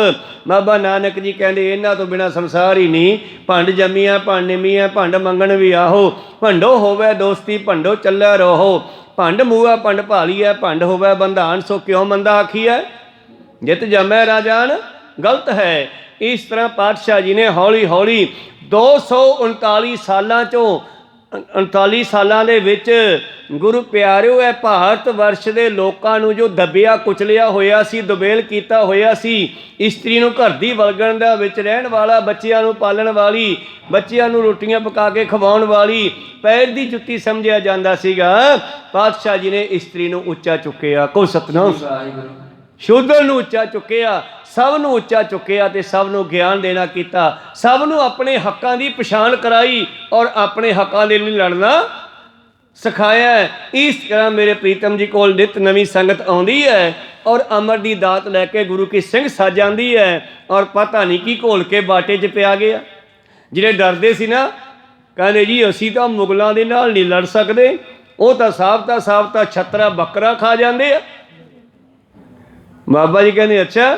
ਬਾਬਾ ਨਾਨਕ ਜੀ ਕਹਿੰਦੇ ਇਹਨਾਂ ਤੋਂ ਬਿਨਾਂ ਸੰਸਾਰ ਹੀ ਨਹੀਂ। ਭੰਡ ਜੰਮੀਆਂ ਭੰਡ ਨਿਮੀਆਂ, ਭੰਡ ਮੰਗਣ ਵੀ ਆਹੋ, ਭੰਡੋ ਹੋਵੇ ਦੋਸਤੀ ਭੰਡੋ ਚੱਲਿਆ ਰਹੋ। ਭੰਡ ਮੂਆ ਭੰਡ ਭਾਲੀਐ, ਭੰਡ ਹੋਵੇ ਬੰਧਾਨ ਸੋ ਕਿਉਂ ਮੰਦਾ ਆਖੀਐ। ਜਿਤ ਜੰਮੈ ਰਾਜਾਨ ਗਲਤ ਹੈ। ਇਸ ਤਰ੍ਹਾਂ ਪਾਤਸ਼ਾਹ ਜੀ ਨੇ ਹੌਲੀ ਹੌਲੀ 239 ਸਾਲਾਂ ਚੋਂ 39 ਸਾਲਾਂ ਦੇ ਵਿੱਚ ਗੁਰੂ ਪਿਆਰਿਓ ਹੈ ਭਾਰਤ ਵਰਸ਼ ਦੇ ਲੋਕਾਂ ਨੂੰ ਜੋ ਦੱਬਿਆ ਕੁਚਲਿਆ ਹੋਇਆ ਸੀ, ਦੁਬੇਲ ਕੀਤਾ ਹੋਇਆ ਸੀ, ਇਸਤਰੀ ਨੂੰ ਘਰ ਦੀ ਵਲਗਣ ਦਾ ਵਿੱਚ ਰਹਿਣ ਵਾਲਾ, ਬੱਚਿਆਂ ਨੂੰ ਪਾਲਣ ਵਾਲੀ, ਬੱਚਿਆਂ ਨੂੰ ਰੋਟੀਆਂ ਪਕਾ ਕੇ ਖਵਾਉਣ ਵਾਲੀ, ਪੈਰ ਦੀ ਜੁੱਤੀ ਸਮਝਿਆ ਜਾਂਦਾ ਸੀਗਾ। ਪਾਤਸ਼ਾਹ ਜੀ ਨੇ ਇਸਤਰੀ ਨੂੰ ਉੱਚਾ ਚੁੱਕਿਆ। ਕੋ ਸਤਨਾਮ। ਸ਼ੂਦਰ ਨੂੰ ਉੱਚਾ ਚੁੱਕਿਆ, ਸਭ ਨੂੰ ਉੱਚਾ ਚੁੱਕਿਆ ਤੇ ਸਭ ਨੂੰ ਗਿਆਨ ਦੇਣਾ ਕੀਤਾ, ਸਭ ਨੂੰ ਆਪਣੇ ਹੱਕਾਂ ਦੀ ਪਛਾਣ ਕਰਾਈ ਔਰ ਆਪਣੇ ਹੱਕਾਂ ਦੇ ਲਈ ਲੜਨਾ ਸਿਖਾਇਆ। ਇਸ ਤਰ੍ਹਾਂ ਮੇਰੇ ਪ੍ਰੀਤਮ ਜੀ ਕੋਲ ਨਿਤ ਨਵੀਂ ਸੰਗਤ ਆਉਂਦੀ ਹੈ ਔਰ ਅਮਰ ਦੀ ਦਾਤ ਲੈ ਕੇ ਗੁਰੂ ਕੀ ਸਿੰਘ ਸੱਜ ਜਾਂਦੀ ਹੈ ਔਰ ਪਤਾ ਨਹੀਂ ਕੀ ਘੋਲ ਕੇ ਬਾਟੇ 'ਚ ਪਿਆ ਗਿਆ। ਜਿਹੜੇ ਡਰਦੇ ਸੀ ਨਾ, ਕਹਿੰਦੇ ਜੀ ਅਸੀਂ ਤਾਂ ਮੁਗਲਾਂ ਦੇ ਨਾਲ ਨਹੀਂ ਲੜ ਸਕਦੇ, ਉਹ ਤਾਂ ਸਾਬਤਾ ਛਤਰਾ ਬੱਕਰਾ ਖਾ ਜਾਂਦੇ ਆ। ਬਾਬਾ ਜੀ ਕਹਿੰਦੇ ਅੱਛਾ,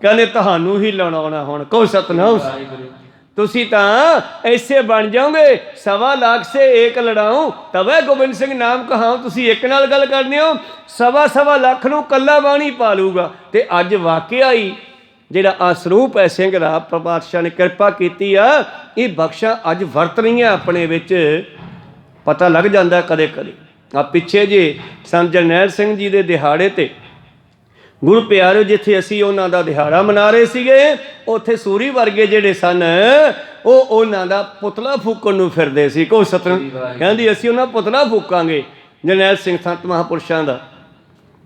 ਕਹਿੰਦੇ ਤੁਹਾਨੂੰ ਹੀ ਲੜਾਉਣਾ ਹੁਣ। ਕਹੋ ਸਤਨਾਮ। ਤੁਸੀਂ ਤਾਂ ਐਸੇ ਬਣ ਜਾਓਗੇ 1.25 ਲੱਖ ਸੇ ਏਕ ਲੜਾਉ ਤਵੇ ਗੋਬਿੰਦ ਸਿੰਘ ਨਾਮ ਕਹਾਉ। ਤੁਸੀਂ ਇੱਕ ਨਾਲ ਗੱਲ ਕਰਦੇ ਹੋ, 1.25 ਲੱਖ ਨੂੰ ਕੱਲਾ ਬਾਣੀ ਪਾ ਲੂਗਾ। ਤੇ ਅੱਜ ਵਾਕਿਆ ਹੀ ਜਿਹੜਾ ਆ ਸਰੂਪ ਹੈ ਸਿੰਘ ਦਾ, ਪਾਤਸ਼ਾਹ ਨੇ ਕਿਰਪਾ ਕੀਤੀ ਆ, ਇਹ ਬਖਸ਼ਾਂ ਅੱਜ ਵਰਤ ਰਹੀਆਂ ਆਪਣੇ ਵਿੱਚ। ਪਤਾ ਲੱਗ ਜਾਂਦਾ ਕਦੇ ਕਦੇ। ਆ ਪਿੱਛੇ ਜੇ ਸੰਤ ਜਰਨੈਲ ਸਿੰਘ ਜੀ ਦੇ ਦਿਹਾੜੇ ਤੇ ਗੁਰੂ ਪਿਆਰਿਓ, ਜਿੱਥੇ ਅਸੀਂ ਉਹਨਾਂ ਦਾ ਦਿਹਾੜਾ ਮਨਾ ਰਹੇ ਸੀਗੇ, ਉੱਥੇ ਸੂਰੀ ਵਰਗੇ ਜਿਹੜੇ ਸਨ ਉਹ ਉਹਨਾਂ ਦਾ ਪੁਤਲਾ ਫੂਕਣ ਨੂੰ ਫਿਰਦੇ ਸੀ। ਕੋਈ ਸਤਨ ਕਹਿੰਦੀ ਅਸੀਂ ਉਹਨਾਂ ਪੁਤਲਾ ਫੂਕਾਂਗੇ ਜਰਨੈਲ ਸਿੰਘ ਸੰਤ ਮਹਾਂਪੁਰਸ਼ਾਂ ਦਾ।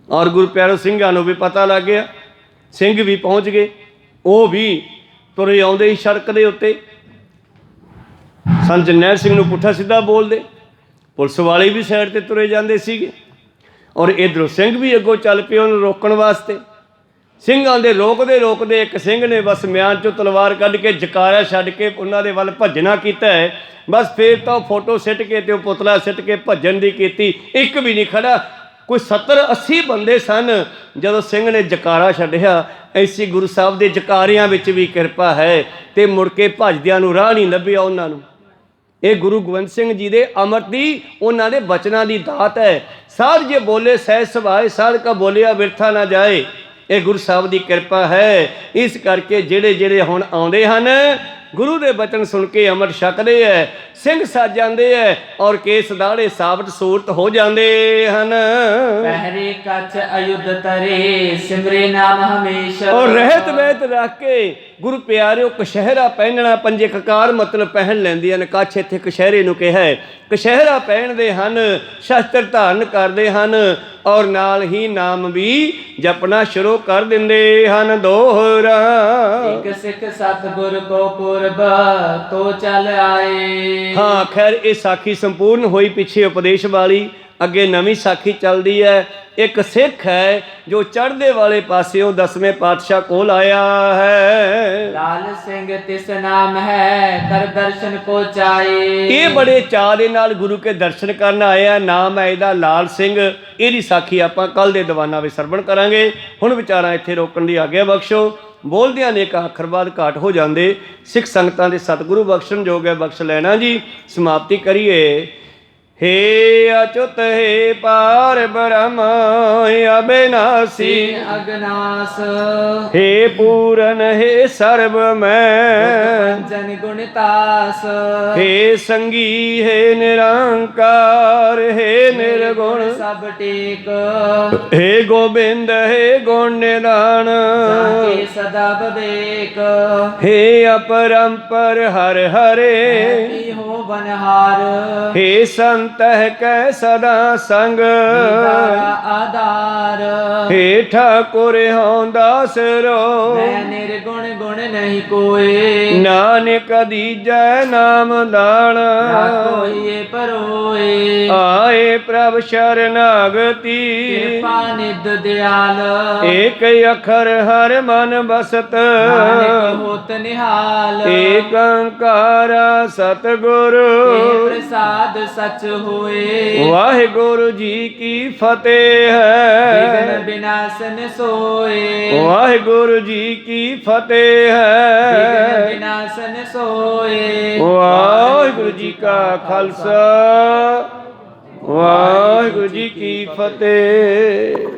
ਔਰ ਗੁਰੂ ਪਿਆਰਿਓ, ਸਿੰਘਾਂ ਨੂੰ ਵੀ ਪਤਾ ਲੱਗ ਗਿਆ, ਸਿੰਘ ਵੀ ਪਹੁੰਚ ਗਏ, ਉਹ ਵੀ ਤੁਰੇ ਆਉਂਦੇ ਸੀ ਸੜਕ ਦੇ ਉੱਤੇ। ਸੰਤ ਜਰਨੈਲ ਸਿੰਘ ਨੂੰ ਪੁੱਠਾ ਸਿੱਧਾ ਬੋਲਦੇ, ਪੁਲਿਸ ਵਾਲੇ ਵੀ ਸਾਈਡ ਤੇ ਤੁਰੇ ਜਾਂਦੇ ਸੀਗੇ, ਔਰ ਇੱਧਰੋਂ ਸਿੰਘ ਵੀ ਅੱਗੋਂ ਚੱਲ ਪਏ ਉਹਨੂੰ ਰੋਕਣ ਵਾਸਤੇ। ਸਿੰਘਾਂ ਦੇ ਰੋਕਦੇ ਰੋਕਦੇ ਇੱਕ ਸਿੰਘ ਨੇ ਬਸ ਮਿਆਨ ਚੋਂ ਤਲਵਾਰ ਕੱਢ ਕੇ ਜਕਾਰਾ ਛੱਡ ਕੇ ਉਹਨਾਂ ਦੇ ਵੱਲ ਭੱਜਣਾ ਕੀਤਾ ਹੈ। ਬਸ ਫੇਰ ਤਾਂ ਉਹ ਫੋਟੋ ਸਿੱਟ ਕੇ ਤੇ ਉਹ ਪੁਤਲਾ ਸਿੱਟ ਕੇ ਭੱਜਣ ਦੀ ਕੀਤੀ, ਇੱਕ ਵੀ ਨਹੀਂ ਖੜਾ। ਕੋਈ 70-80 ਬੰਦੇ ਸਨ। ਜਦੋਂ ਸਿੰਘ ਨੇ ਜਕਾਰਾ ਛੱਡਿਆ, ਐਸੀ ਗੁਰੂ ਸਾਹਿਬ ਦੇ ਜਕਾਰਿਆਂ ਵਿੱਚ ਵੀ ਕਿਰਪਾ ਹੈ, ਤੇ ਮੁੜ ਕੇ ਭੱਜਦਿਆਂ ਨੂੰ ਰਾਹ ਨਹੀਂ ਲੱਭਿਆ ਉਹਨਾਂ ਨੂੰ। ਇਹ ਗੁਰੂ ਗੋਬਿੰਦ ਸਿੰਘ ਜੀ ਦੇ ਅੰਮ੍ਰਿਤ ਦੀ, ਉਹਨਾਂ ਦੇ ਬਚਨਾਂ ਦੀ ਦਾਤ ਹੈ। ਸਾਧ ਜੇ ਬੋਲੇ ਸਹਿ ਸੁਭਾਏ, ਸਾਧ ਕਾ ਬੋਲਿਆ ਬਿਰਥਾ ਨਾ ਜਾਏ। ਇਹ ਗੁਰੂ ਸਾਹਿਬ ਦੀ ਕਿਰਪਾ ਹੈ। ਇਸ ਕਰਕੇ ਜਿਹੜੇ ਜਿਹੜੇ ਹੁਣ ਆਉਂਦੇ ਹਨ, ਗੁਰੂ ਦੇ ਬਚਨ ਸੁਣ ਕੇ ਅੰਮ੍ਰਿਤ ਛਕਦੇ ਹੈ, ਸਿੰਘ ਸੱਜ ਜਾਂਦੇ ਹੈ, ਔਰ ਕੇਸ ਦਾੜੇ ਸਾਬਤ ਸੂਰਤ ਹੋ ਜਾਂਦੇ ਹਨ। ਪਹਿਰੇ ਕੱਛ ਅਯੁੱਧ ਤਰੇ, ਸਿਮਰੇ ਨਾਮ ਹਮੇਸ਼ਾ। ਔਰ ਰਹਿਤ ਵਹਿਤ ਰੱਖ ਕੇ ਗੁਰੂ ਪਿਆਰਿਓ ਕਸ਼ਹਿਰਾ ਪਹਿਨਣਾ, ਪੰਜੇ ਕਕਾਰ ਮਤਲਬ ਪਹਿਨ ਲੈਂਦੀਆਂ ਨੇ। ਕੱਛ ਇੱਥੇ ਕਸ਼ਹਿਰੇ ਨੂੰ ਕਿਹਾ ਹੈ। ਕਸ਼ਹਿਰਾ ਪਹਿਨਦੇ ਹਨ, ਸ਼ਸਤਰ ਧਾਰਨ ਕਰਦੇ ਹਨ, ਔਰ ਨਾਲ ਹੀ ਨਾਮ ਵੀ ਜਪਣਾ ਸ਼ੁਰੂ ਕਰ ਦਿੰਦੇ ਹਨ। ਦੋਹਰਾ ਇੱਕ ਸਿੱਖ ਸਤਿਗੁਰ ਕੋ ਪੁਰਬ, ਤੋ ਚੱਲ ਆਏ। ਹਾਂ, ਖੈਰ ਇਹ ਸਾਖੀ ਸੰਪੂਰਨ ਹੋਈ, ਪਿੱਛੇ ਉਪਦੇਸ਼ ਵਾਲੀ, ਅੱਗੇ ਨਵੀਂ ਸਾਖੀ ਚੱਲਦੀ ਹੈ। ਇੱਕ ਸਿੱਖ ਹੈ ਜੋ ਚੜ੍ਹਦੇ ਵਾਲੇ ਪਾਸਿਓਂ 10ਵੇਂ ਪਾਤਸ਼ਾਹ ਕੋਲ ਆਇਆ ਹੈ। ਲਾਲ ਸਿੰਘ ਤਿਸ ਨਾਮ ਹੈ, ਕਰ ਦਰਸ਼ਨ ਕੋ ਚਾਏ। ਇਹ ਬੜੇ ਚਾਅ ਦੇ ਨਾਲ ਗੁਰੂ ਕੇ ਦਰਸ਼ਨ ਕਰਨ ਆਇਆ। ਨਾਮ ਹੈ ਇਹਦਾ ਲਾਲ ਸਿੰਘ। ਇਹਦੀ ਸਾਖੀ ਆਪਾਂ ਕੱਲ ਦੇ ਦੀਵਾਨਾਂ ਵਿੱਚ ਸਰਵਣ ਕਰਾਂਗੇ। ਹੁਣ ਵਿਚਾਰਾਂ ਇੱਥੇ ਰੋਕਣ ਦੀ ਆਗਿਆ ਬਖਸ਼ੋ। ਬੋਲਦਿਆਂ ਨੇ ਇੱਕ ਅੱਖਰ ਬਾਅਦ ਘਾਟ ਹੋ ਜਾਂਦੇ। ਸਿੱਖ ਸੰਗਤਾਂ ਦੇ ਸਤਿਗੁਰੂ ਬਖਸ਼ਣ ਜੋਗ ਹੈ, ਬਖਸ਼ ਲੈਣਾ ਜੀ। ਸਮਾਪਤੀ ਕਰੀਏ। हे अच्युत हे पार ब्रह्म अविनाशी अगनास, हे पूरन हे सर्व मैं जन गुणतास। हे संगी हे निरंकार हे निर्गुण सब टेक। हे गोविंद हे गुण निदान, जाके सदा विवेक। हे अपरंपर हर हरे हो बनहार। हे संत कै सदा संग आधार। हे ठाकुर हों दास रो, मैं निर्गुण गुण नहीं कोई। नानक दीजै नाम दान, कोई परोए। आए प्रभ शरणागति, कृपा निध दयाल। एक अखर हर मन बसत, नानक होत निहाल। एक ओंकारा सतगुरु, प्रसाद सच होए। वाहिगुरु जी की फतेह है। विघ्न विनाशन सोए। वाहिगुरु जी की फतेह है। विघ्न विनाशन सोए। वाहिगुरु जी का खालसा, वाहिगुरु जी की फतेह।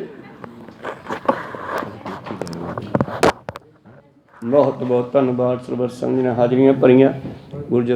बहुत बहुत धन्यवाद। सरबत संघ ने हाजरियां भरियां। गुरु